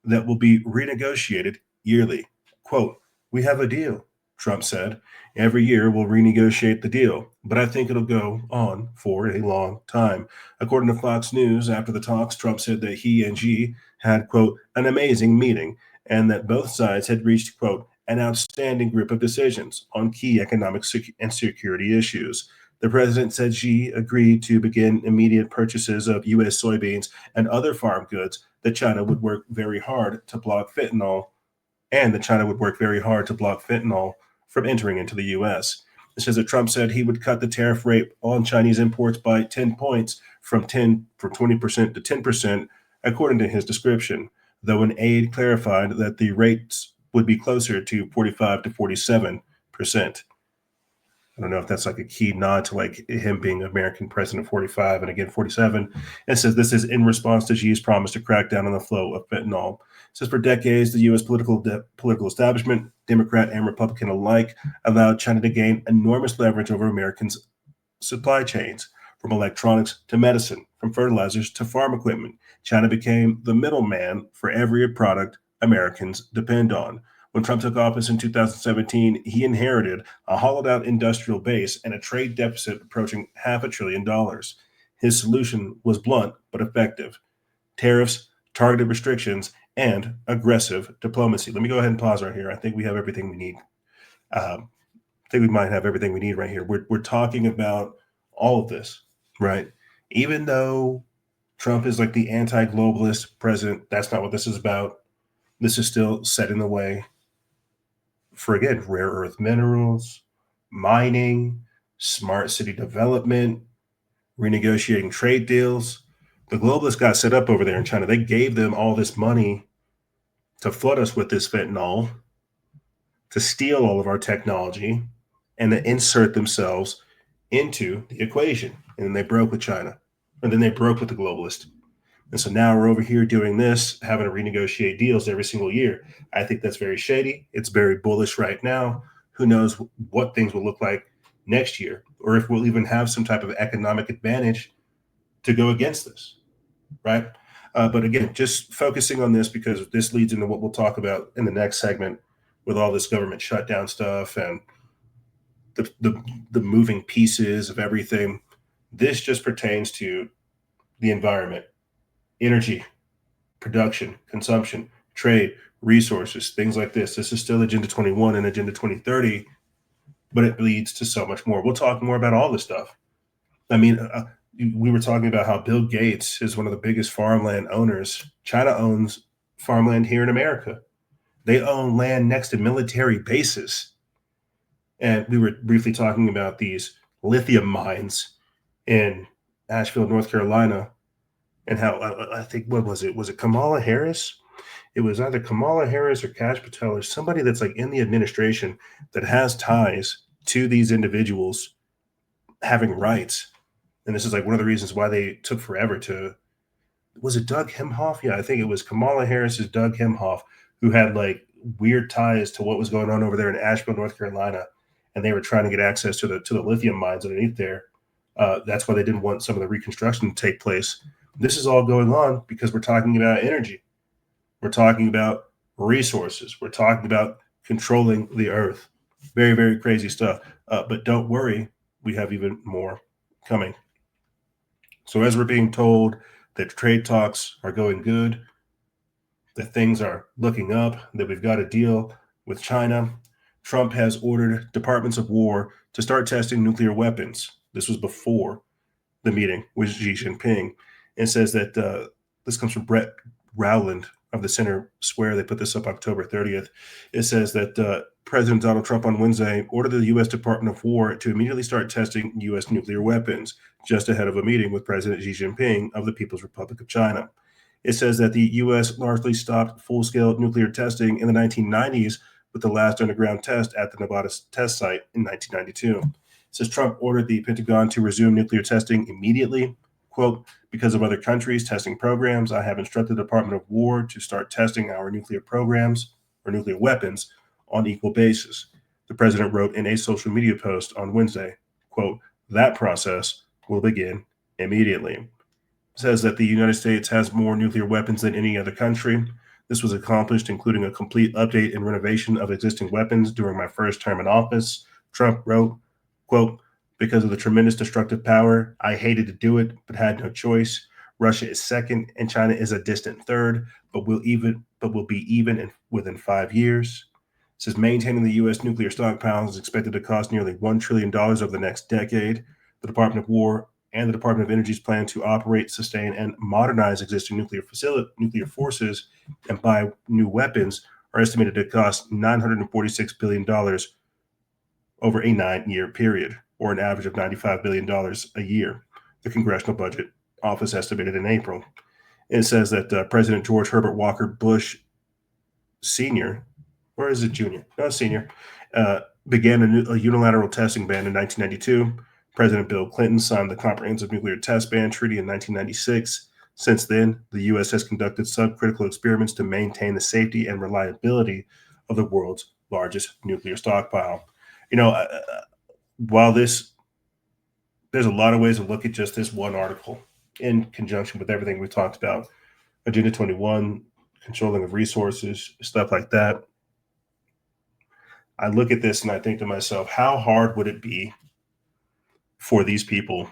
that will be renegotiated yearly. Quote, we have a deal, Trump said. Every year we'll renegotiate the deal, but I think it'll go on for a long time. According to Fox News, after the talks, Trump said that he and Xi had, quote, an amazing meeting, and that both sides had reached, quote, an outstanding group of decisions on key economic and security issues. The president said Xi agreed to begin immediate purchases of U.S. soybeans and other farm goods, that China would work very hard to block fentanyl, from entering into the U.S. It says that Trump said he would cut the tariff rate on Chinese imports by 10 points from 20% to 10%, according to his description, though an aide clarified that the rates would be closer to 45 to 47%. I don't know if that's like a key nod to like him being American president 45 and again 47. It says this is in response to Xi's promise to crack down on the flow of fentanyl. It says for decades, the U.S. political establishment, Democrat and Republican alike, allowed China to gain enormous leverage over Americans' supply chains, from electronics to medicine, from fertilizers to farm equipment. China became the middleman for every product Americans depend on. When Trump took office in 2017, he inherited a hollowed-out industrial base and a trade deficit approaching $500 billion. His solution was blunt but effective: tariffs, targeted restrictions, and aggressive diplomacy. Let me go ahead and pause right here. I think we have everything we need. I think we might have everything we need right here. We're talking about all of this, right? Even though Trump is like the anti-globalist president, that's not what this is about. This is still setting the way for, again, rare earth minerals, mining, smart city development, renegotiating trade deals. The globalists got set up over there in China. They gave them all this money to flood us with this fentanyl, to steal all of our technology, and to insert themselves into the equation. And then they broke with China. And then they broke with the globalists. And so now we're over here doing this, having to renegotiate deals every single year. I think that's very shady. It's very bullish right now. Who knows what things will look like next year, or if we'll even have some type of economic advantage to go against this, right? But again, just focusing on this because this leads into what we'll talk about in the next segment with all this government shutdown stuff and the moving pieces of everything. This just pertains to the environment, energy, production, consumption, trade, resources, things like this. This is still Agenda 21 and Agenda 2030, but it leads to so much more. We'll talk more about all this stuff. I mean, we were talking about how Bill Gates is one of the biggest farmland owners. China owns farmland here in America. They own land next to military bases. And we were briefly talking about these lithium mines in Asheville, North Carolina, and how I think, what was it? Was it Kamala Harris? It was either Kamala Harris or Kash Patel or somebody that's like in the administration that has ties to these individuals having rights. And this is like one of the reasons why they took forever to, was it Doug Hemhoff? Yeah, I think it was Kamala Harris's Doug Hemhoff, who had like weird ties to what was going on over there in Asheville, North Carolina. And they were trying to get access to the lithium mines underneath there. That's why they didn't want some of the reconstruction to take place. This is all going on because we're talking about energy. We're talking about resources. We're talking about controlling the earth. Very, very crazy stuff. But don't worry, we have even more coming. So as we're being told that trade talks are going good, that things are looking up, that we've got a deal with China, Trump has ordered departments of war to start testing nuclear weapons. This was before the meeting with Xi Jinping, and says that this comes from Brett Rowland of the Center Square. They put this up October 30th. It says that President Donald Trump on Wednesday ordered the U.S. Department of War to immediately start testing U.S. nuclear weapons just ahead of a meeting with President Xi Jinping of the People's Republic of China. It says that the U.S. largely stopped full-scale nuclear testing in the 1990s with the last underground test at the Nevada test site in 1992. It says Trump ordered the Pentagon to resume nuclear testing immediately. Quote, because of other countries' testing programs, I have instructed the Department of War to start testing our nuclear programs or nuclear weapons on equal basis. The president wrote in a social media post on Wednesday, quote, that process will begin immediately. It says that the United States has more nuclear weapons than any other country. This was accomplished including a complete update and renovation of existing weapons during my first term in office. Trump wrote, quote, because of the tremendous destructive power, I hated to do it, but had no choice. Russia is second and China is a distant third, but will be even within 5 years. It says maintaining the U.S. nuclear stockpiles is expected to cost nearly $1 trillion over the next decade. The Department of War and the Department of Energy's plan to operate, sustain, and modernize existing nuclear forces and buy new weapons are estimated to cost $946 billion over a 9-year period, or an average of $95 billion a year, the Congressional Budget Office estimated in April. It says that President George Herbert Walker Bush Sr., or is it Jr.? No, Sr., began a unilateral testing ban in 1992. President Bill Clinton signed the Comprehensive Nuclear Test Ban Treaty in 1996. Since then, the U.S. has conducted subcritical experiments to maintain the safety and reliability of the world's largest nuclear stockpile. You know, while there's a lot of ways to look at just this one article in conjunction with everything we talked about, Agenda 21, controlling of resources, stuff like that. I look at this and I think to myself, how hard would it be for these people?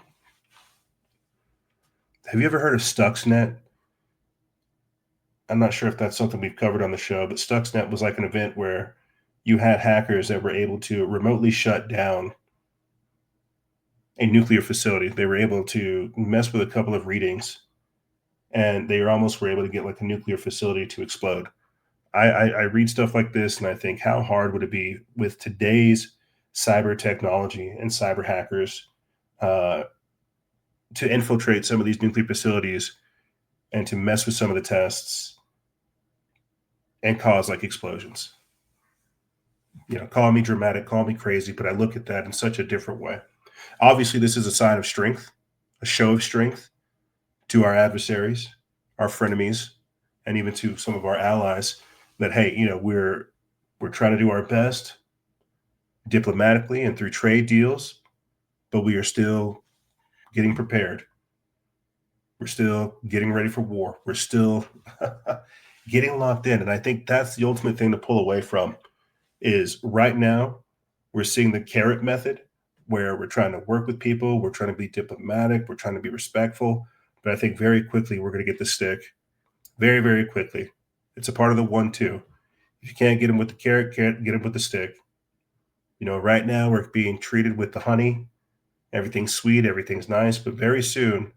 Have you ever heard of Stuxnet? I'm not sure if that's something we've covered on the show, but Stuxnet was like an event where you had hackers that were able to remotely shut down a nuclear facility. They were able to mess with a couple of readings, and they almost were able to get like a nuclear facility to explode. I read stuff like this and I think, how hard would it be with today's cyber technology and cyber hackers to infiltrate some of these nuclear facilities and to mess with some of the tests and cause like explosions? You know, call me dramatic, call me crazy, but I look at that in such a different way. Obviously, this is a sign of strength, a show of strength to our adversaries, our frenemies, and even to some of our allies that, hey, you know, we're trying to do our best diplomatically and through trade deals, but we are still getting prepared. We're still getting ready for war. We're still getting locked in. And I think that's the ultimate thing to pull away from is right now we're seeing the carrot method where we're trying to work with people. We're trying to be diplomatic. We're trying to be respectful. but I think very quickly we're going to get the stick. Very, very quickly. It's a part of the 1-2. If you can't get them with the carrot, can't get them with the stick. You know, right now we're being treated with the honey. Everything's sweet, everything's nice, but very soon,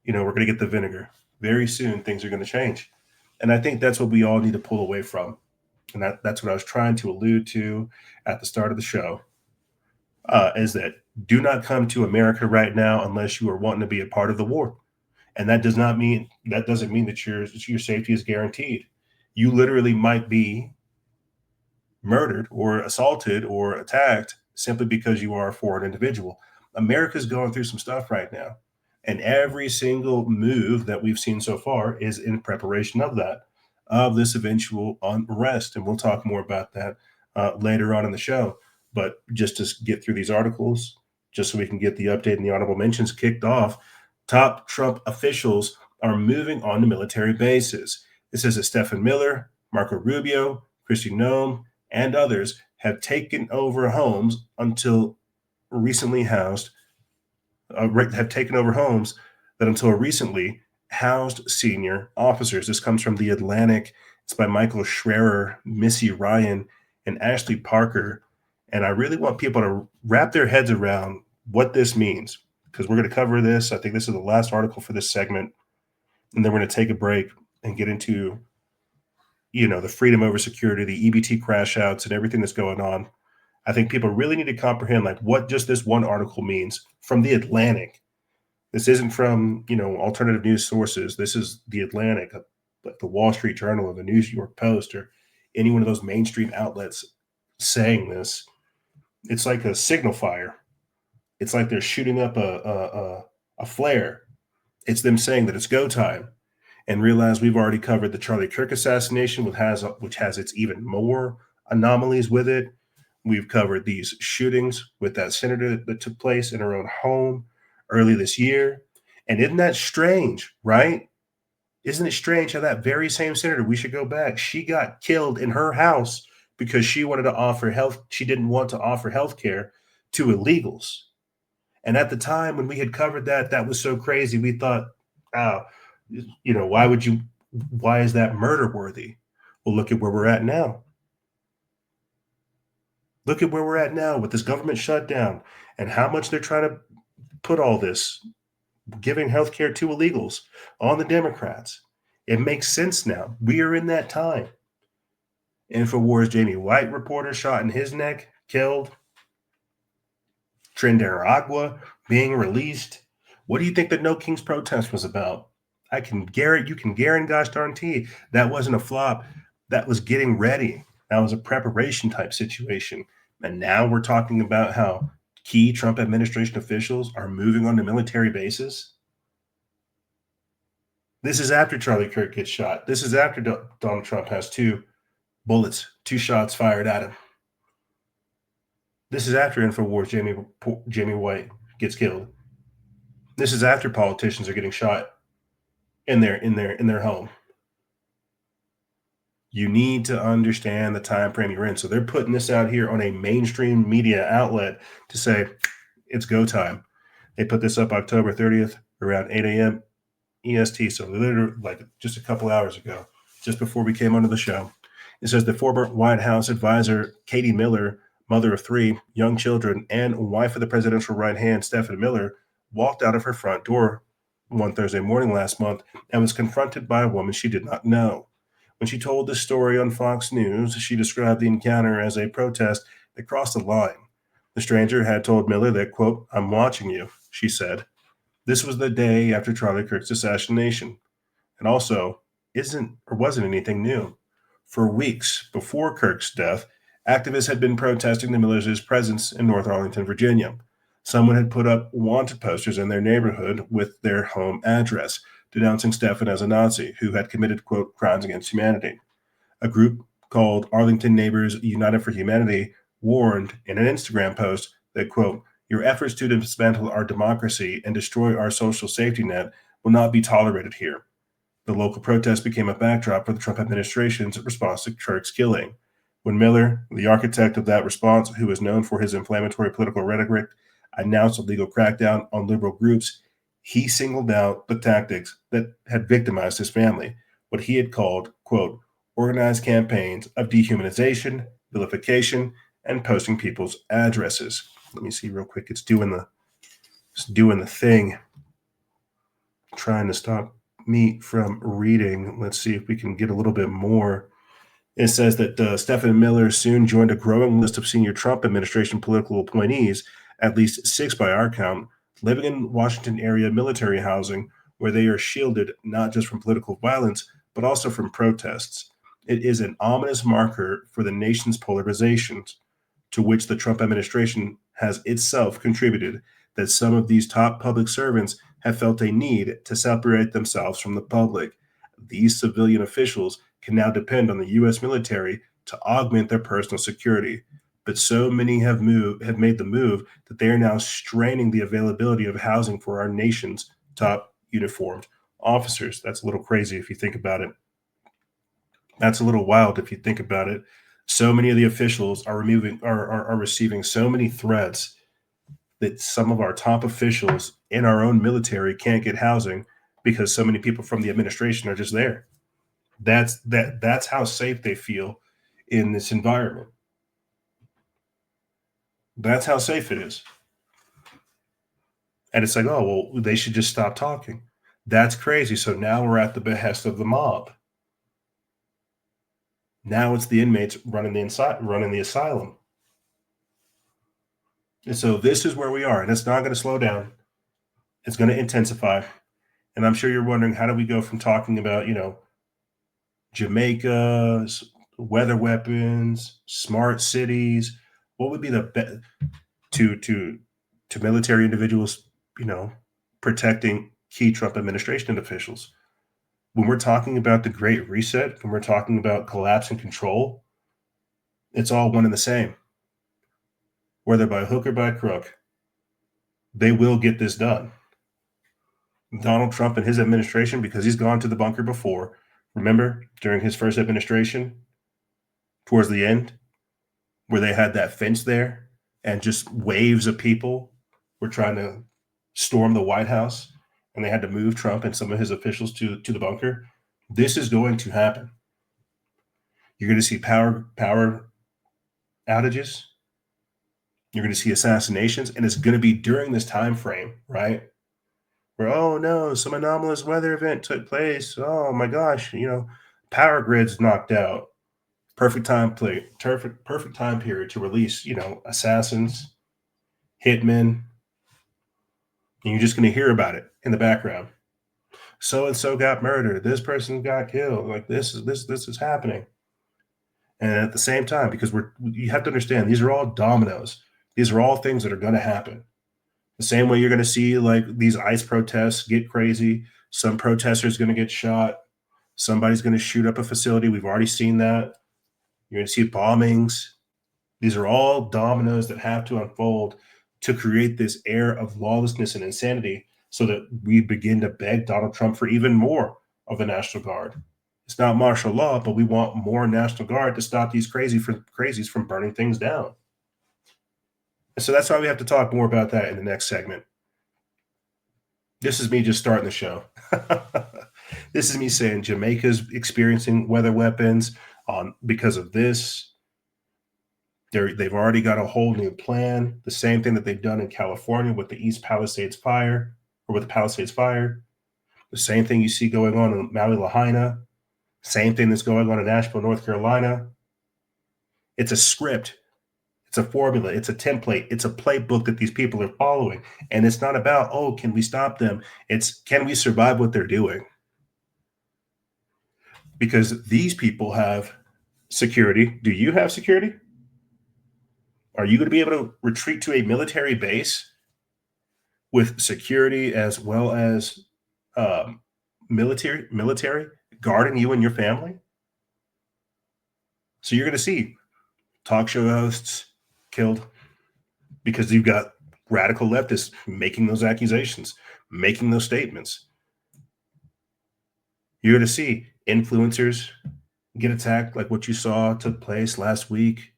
you know, we're going to get the vinegar. Very soon, things are going to change. And I think that's what we all need to pull away from. And that's what I was trying to allude to at the start of the show, is that do not come to America right now unless you are wanting to be a part of the war. And that doesn't mean that your safety is guaranteed. You literally might be murdered or assaulted or attacked simply because you are a foreign individual. America's going through some stuff right now. And every single move that we've seen so far is in preparation of that, of this eventual unrest. And we'll talk more about that later on in the show. But just to get through these articles, just so we can get the update and the honorable mentions kicked off, top Trump officials are moving on to military bases. It says that Stephen Miller, Marco Rubio, Kristi Noem, and others have taken over homes until recently housed, have taken over homes that until recently housed senior officers. This comes from The Atlantic. It's by Michael Schrerer, Missy Ryan, and Ashley Parker. And I really want people to wrap their heads around what this means, because we're going to cover this. I think this is the last article for this segment. And then we're going to take a break and get into, you know, the freedom over security, the EBT crash outs, and everything that's going on. I think people really need to comprehend like what just this one article means from The Atlantic. This isn't from, you know, alternative news sources. This is The Atlantic, like the Wall Street Journal or the New York Post or any one of those mainstream outlets saying this. It's like a signal fire. It's like they're shooting up a flare. It's them saying that it's go time. And realize we've already covered the Charlie Kirk assassination, which has its even more anomalies with it. We've covered these shootings with that senator that took place in her own home early this year. And isn't that strange, right? Isn't it strange how that very same senator, we should go back, she got killed in her house because she wanted to offer health. She didn't want to offer health care to illegals. And at the time when we had covered that, that was so crazy. We thought, oh, you know, why is that murder worthy? Well, look at where we're at now. Look at where we're at now with this government shutdown and how much they're trying to put all this, giving healthcare to illegals, on the Democrats. It makes sense now. We are in that time. InfoWars Jamie White reporter shot in his neck, killed. Trinidad being released. What do you think the No Kings protest was about? You can guarantee, gosh darn tea, that wasn't a flop. That was getting ready. That was a preparation type situation. And now we're talking about how key Trump administration officials are moving on to military bases. This is after Charlie Kirk gets shot. This is after Donald Trump has two shots fired at him. This is after InfoWars Jamie White gets killed. This is after politicians are getting shot in their home. You need to understand the time frame you're in. So they're putting this out here on a mainstream media outlet to say it's go time. They put this up October 30th around 8 a.m. EST. So literally like just a couple hours ago, just before we came onto the show. It says the former White House advisor, Katie Miller, mother of 3 young children and wife of the presidential right hand, Stephen Miller, walked out of her front door one Thursday morning last month and was confronted by a woman she did not know. When she told this story on Fox News, she described the encounter as a protest that crossed the line. The stranger had told Miller that, quote, "I'm watching you," she said. This was the day after Charlie Kirk's assassination. And also, wasn't anything new. For weeks before Kirk's death, activists had been protesting the militia's presence in North Arlington, Virginia. Someone had put up wanted posters in their neighborhood with their home address, denouncing Stephen as a Nazi who had committed, quote, crimes against humanity. A group called Arlington Neighbors United for Humanity warned in an Instagram post that, quote, "Your efforts to dismantle our democracy and destroy our social safety net will not be tolerated here." The local protest became a backdrop for the Trump administration's response to Kirk's killing. When Miller, the architect of that response, who is known for his inflammatory political rhetoric, announced a legal crackdown on liberal groups, he singled out the tactics that had victimized his family, what he had called, quote, organized campaigns of dehumanization, vilification, and posting people's addresses. Let me see real quick. It's doing the thing. Trying to stop me from reading. Let's see if we can get a little bit more. It says that Stephen Miller soon joined a growing list of senior Trump administration political appointees, at least 6 by our count, living in Washington area military housing, where they are shielded not just from political violence, but also from protests. It is an ominous marker for the nation's polarizations, to which the Trump administration has itself contributed, that some of these top public servants have felt a need to separate themselves from the public. These civilian officials can now depend on the U.S. military to augment their personal security. But so many have made the move that they are now straining the availability of housing for our nation's top uniformed officers. That's a little crazy if you think about it. That's a little wild if you think about it. So many of the officials are receiving so many threats that some of our top officials in our own military can't get housing because so many people from the administration are just there. That's how safe they feel in this environment. That's how safe it is. And it's like, oh, well, they should just stop talking. That's crazy. So now we're at the behest of the mob. Now it's the inmates running the asylum. And so this is where we are, and it's not going to slow down. It's going to intensify. And I'm sure you're wondering, how do we go from talking about, Jamaica's weather weapons, smart cities? What would be the best to military individuals, protecting key Trump administration officials? When we're talking about the Great Reset, when we're talking about collapse and control, it's all one and the same. Whether by hook or by crook, they will get this done. Donald Trump and his administration, because he's gone to the bunker before. Remember, during his first administration, towards the end, where they had that fence there and just waves of people were trying to storm the White House, and they had to move Trump and some of his officials to the bunker. This is going to happen. You're going to see power outages. You're going to see assassinations, and it's going to be during this time frame, right? Where, oh no, some anomalous weather event took place. Oh my gosh, power grid's knocked out. Perfect time period to release, assassins, hitmen. And you're just going to hear about it in the background. So and so got murdered. This person got killed. Like this is happening. And at the same time, because you have to understand, these are all dominoes. These are all things that are going to happen. The same way you're going to see like these ICE protests get crazy. Some protesters going to get shot. Somebody's going to shoot up a facility. We've already seen that. You're going to see bombings. These are all dominoes that have to unfold to create this air of lawlessness and insanity, so that we begin to beg Donald Trump for even more of the National Guard. It's not martial law, but we want more National Guard to stop these crazies from burning things down. And so that's why we have to talk more about that in the next segment. This is me just starting the show. This is me saying Jamaica's experiencing weather weapons because of this. They've already got a whole new plan. The same thing that they've done in California with the East Palisades fire, or with the Palisades fire. The same thing you see going on in Maui, Lahaina. Same thing that's going on in Asheville, North Carolina. It's a script. It's a formula. It's a template. It's a playbook that these people are following. And it's not about, oh, can we stop them? It's, can we survive what they're doing? Because these people have security. Do you have security? Are you going to be able to retreat to a military base with security as well as military guarding you and your family? So you're going to see talk show hosts killed because you've got radical leftists making those accusations, making those statements. You're going to see influencers get attacked, like what you saw took place last week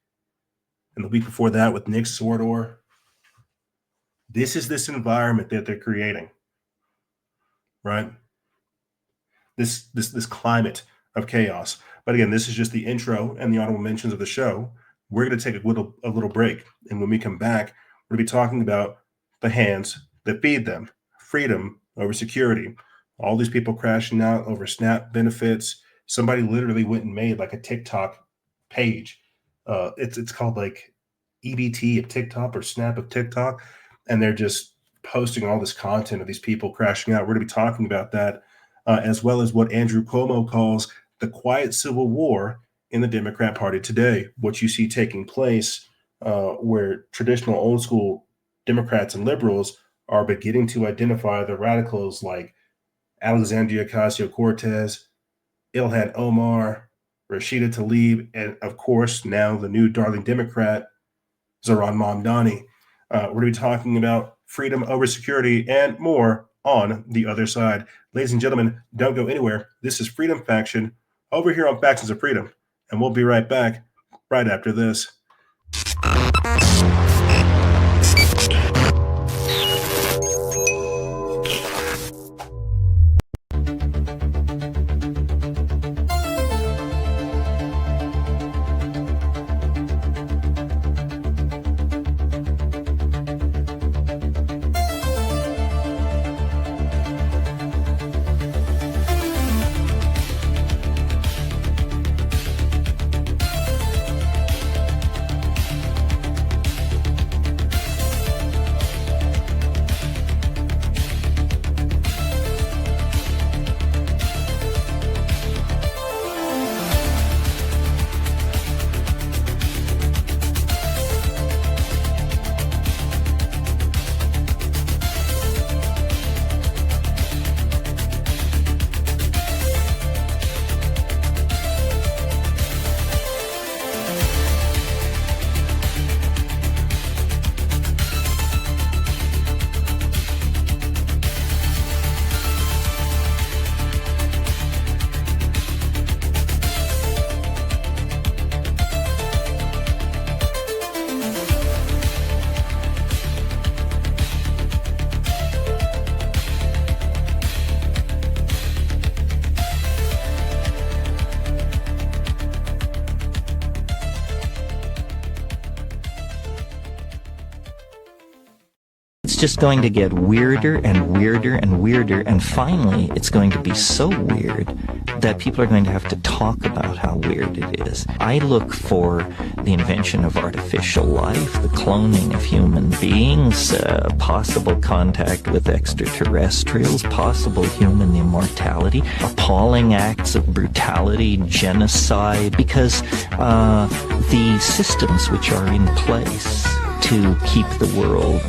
and the week before that with Nick Sordor. This is this environment that they're creating. right? This climate of chaos. But again, this is just the intro and the honorable mentions of the show. We're going to take a little break, and when we come back, we're going to be talking about the hands that feed them, freedom over security, all these people crashing out over SNAP benefits. Somebody literally went and made like a TikTok page. It's called like EBT of TikTok or Snap of TikTok, and they're just posting all this content of these people crashing out. We're going to be talking about that, as well as what Andrew Cuomo calls the quiet civil war in the Democrat Party today, what you see taking place, where traditional old school Democrats and liberals are beginning to identify the radicals like Alexandria Ocasio-Cortez, Ilhan Omar, Rashida Tlaib, and of course, now the new darling Democrat, Zohran Mamdani. We're going to be talking about freedom over security and more on the other side. Ladies and gentlemen, don't go anywhere. This is Freedom Faction over here on Factions of Freedom, and we'll be right back right after this. Just going to get weirder and weirder and weirder, and finally it's going to be so weird that people are going to have to talk about how weird it is. I look for the invention of artificial life, the cloning of human beings, possible contact with extraterrestrials, possible human immortality, appalling acts of brutality, genocide, because the systems which are in place to keep the world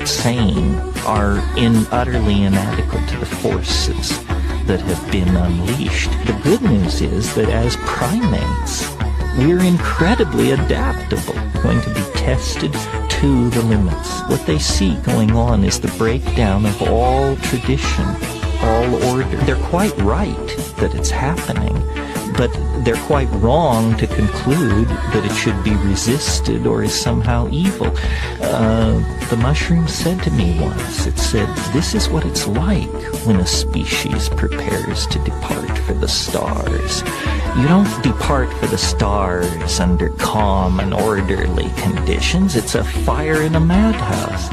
sane are utterly inadequate to the forces that have been unleashed. The good news is that as primates, we're incredibly adaptable, going to be tested to the limits. What they see going on is the breakdown of all tradition, all order. They're quite right that it's happening, but they're quite wrong to conclude that it should be resisted or is somehow evil. The mushroom said to me once, it said, this is what it's like when a species prepares to depart for the stars. You don't depart for the stars under calm and orderly conditions. It's a fire in a madhouse.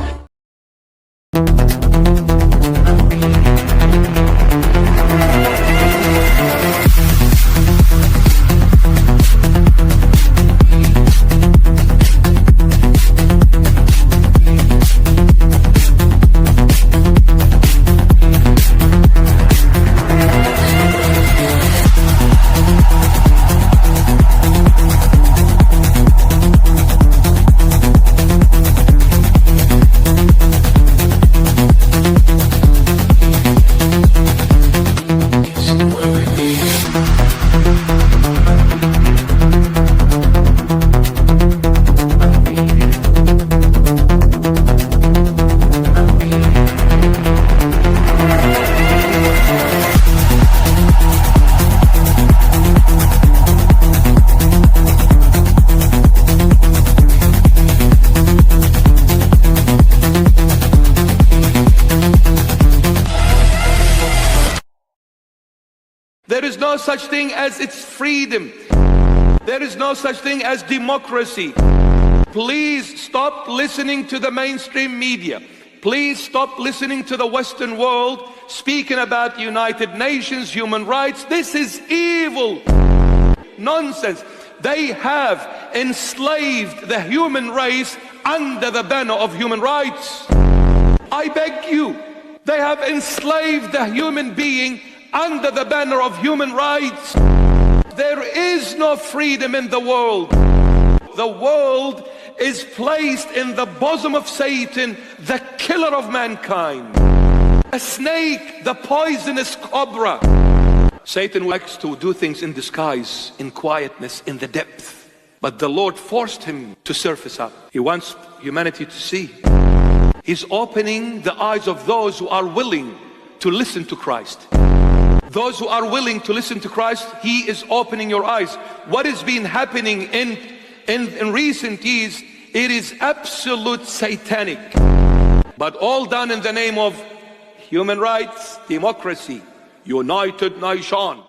no such thing as its freedom. There is no such thing as democracy. Please stop listening to the mainstream media. Please stop listening to the Western world speaking about United Nations, human rights. This is evil. Nonsense. They have enslaved the human race under the banner of human rights. I beg you, they have enslaved the human being under the banner of human rights. There is no freedom in the world. The world is placed in the bosom of Satan, the killer of mankind. A snake, the poisonous cobra. Satan likes to do things in disguise, in quietness, in the depth. But the Lord forced him to surface up. He wants humanity to see. He's opening the eyes of those who are willing to listen to Christ. Those who are willing to listen to Christ, He is opening your eyes. What has been happening in recent years, it is absolute satanic. But all done in the name of human rights, democracy, United Nation.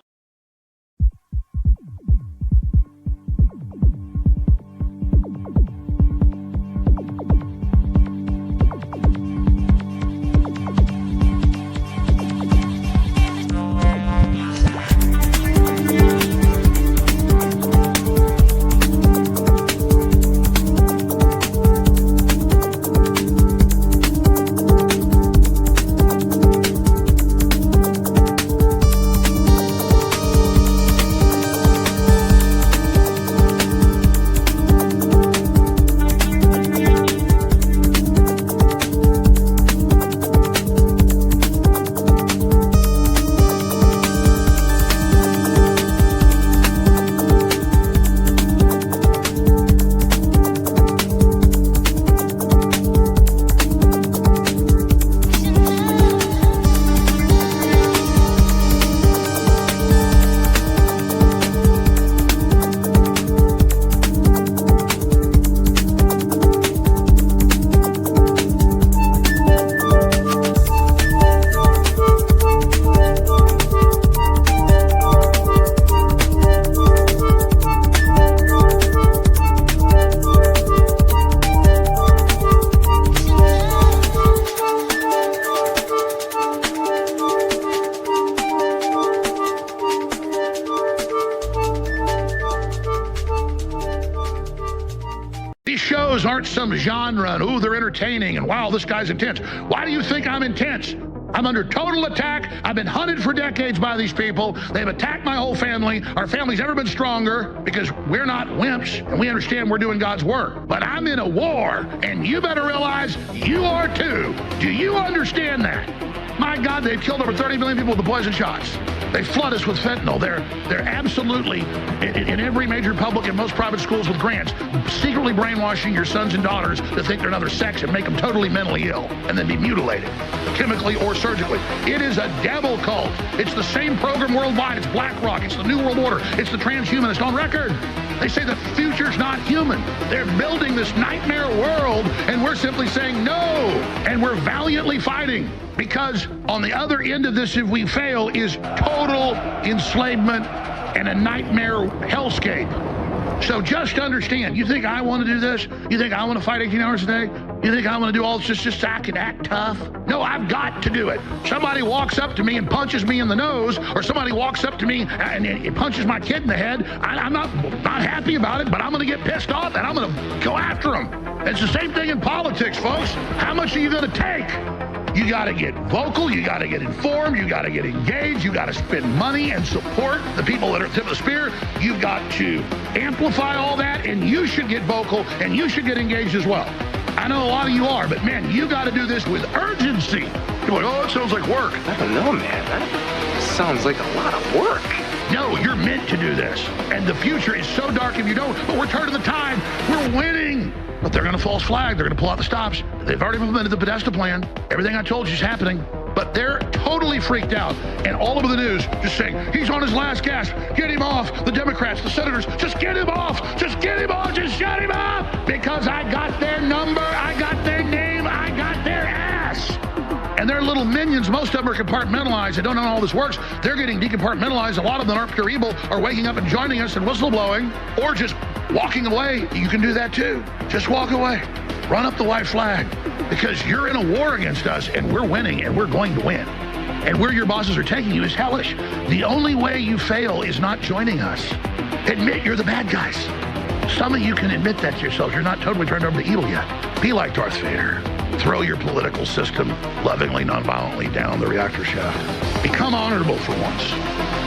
Aren't some genre and ooh, they're entertaining and wow, this guy's intense. Why do you think I'm intense? I'm under total attack. I've been hunted for decades by these people. They've attacked my whole family. Our family's never been stronger because we're not wimps and we understand we're doing God's work. But I'm in a war and you better realize you are too. Do you understand that? My God, they've killed over 30 million people with the poison shots. They flood us with fentanyl. They're absolutely, in every major public and most private schools with grants, secretly brainwashing your sons and daughters to think they're another sex and make them totally mentally ill and then be mutilated, chemically or surgically. It is a devil cult. It's the same program worldwide. It's BlackRock. It's the New World Order. It's the transhumanist on record. They say the future's not human. They're building this nightmare world, and we're simply saying no, and we're valiantly fighting. Because on the other end of this, if we fail, is total enslavement and a nightmare hellscape. So just understand, you think I want to do this? You think I want to fight 18 hours a day? You think I want to do all this just so I can act tough? No, I've got to do it. Somebody walks up to me and punches me in the nose, or somebody walks up to me and punches my kid in the head. I'm not happy about it, but I'm going to get pissed off and I'm going to go after them. It's the same thing in politics, folks. How much are you going to take? You got to get vocal, you got to get informed, you got to get engaged, you got to spend money and support the people that are at the tip of the spear. You've got to amplify all that, and you should get vocal, and you should get engaged as well. I know a lot of you are, but man, you got to do this with urgency. You're like, oh, it sounds like work. I don't know, man. That sounds like a lot of work. No, you're meant to do this. And the future is so dark if you don't, but we're turning the tide. We're winning. But they're going to false flag. They're going to pull out the stops. They've already implemented the Podesta plan. Everything I told you is happening. But they're totally freaked out. And all over the news just saying, he's on his last gasp. Get him off. The Democrats, the senators, just get him off. Just get him off. Just shut him up. Because I got their number. I got their name. I got their ass. And they're their little minions, most of them are compartmentalized. They don't know how all this works. They're getting decompartmentalized. A lot of them aren't pure evil, are waking up and joining us and whistleblowing, or just walking away. You can do that too. Just walk away. Run up the white flag, because you're in a war against us, and we're winning, and we're going to win. And where your bosses are taking you is hellish. The only way you fail is not joining us. Admit you're the bad guys. Some of you can admit that to yourselves. You're not totally turned over to evil yet. Be like Darth Vader. Throw your political system lovingly, non-violently down the reactor shaft. Become honorable for once.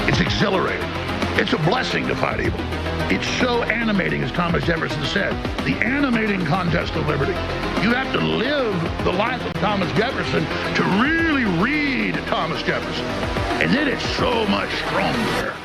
It's exhilarating. It's a blessing to fight evil. It's so animating, as Thomas Jefferson said, the animating contest of liberty. You have to live the life of Thomas Jefferson to really read Thomas Jefferson. And then it's so much stronger.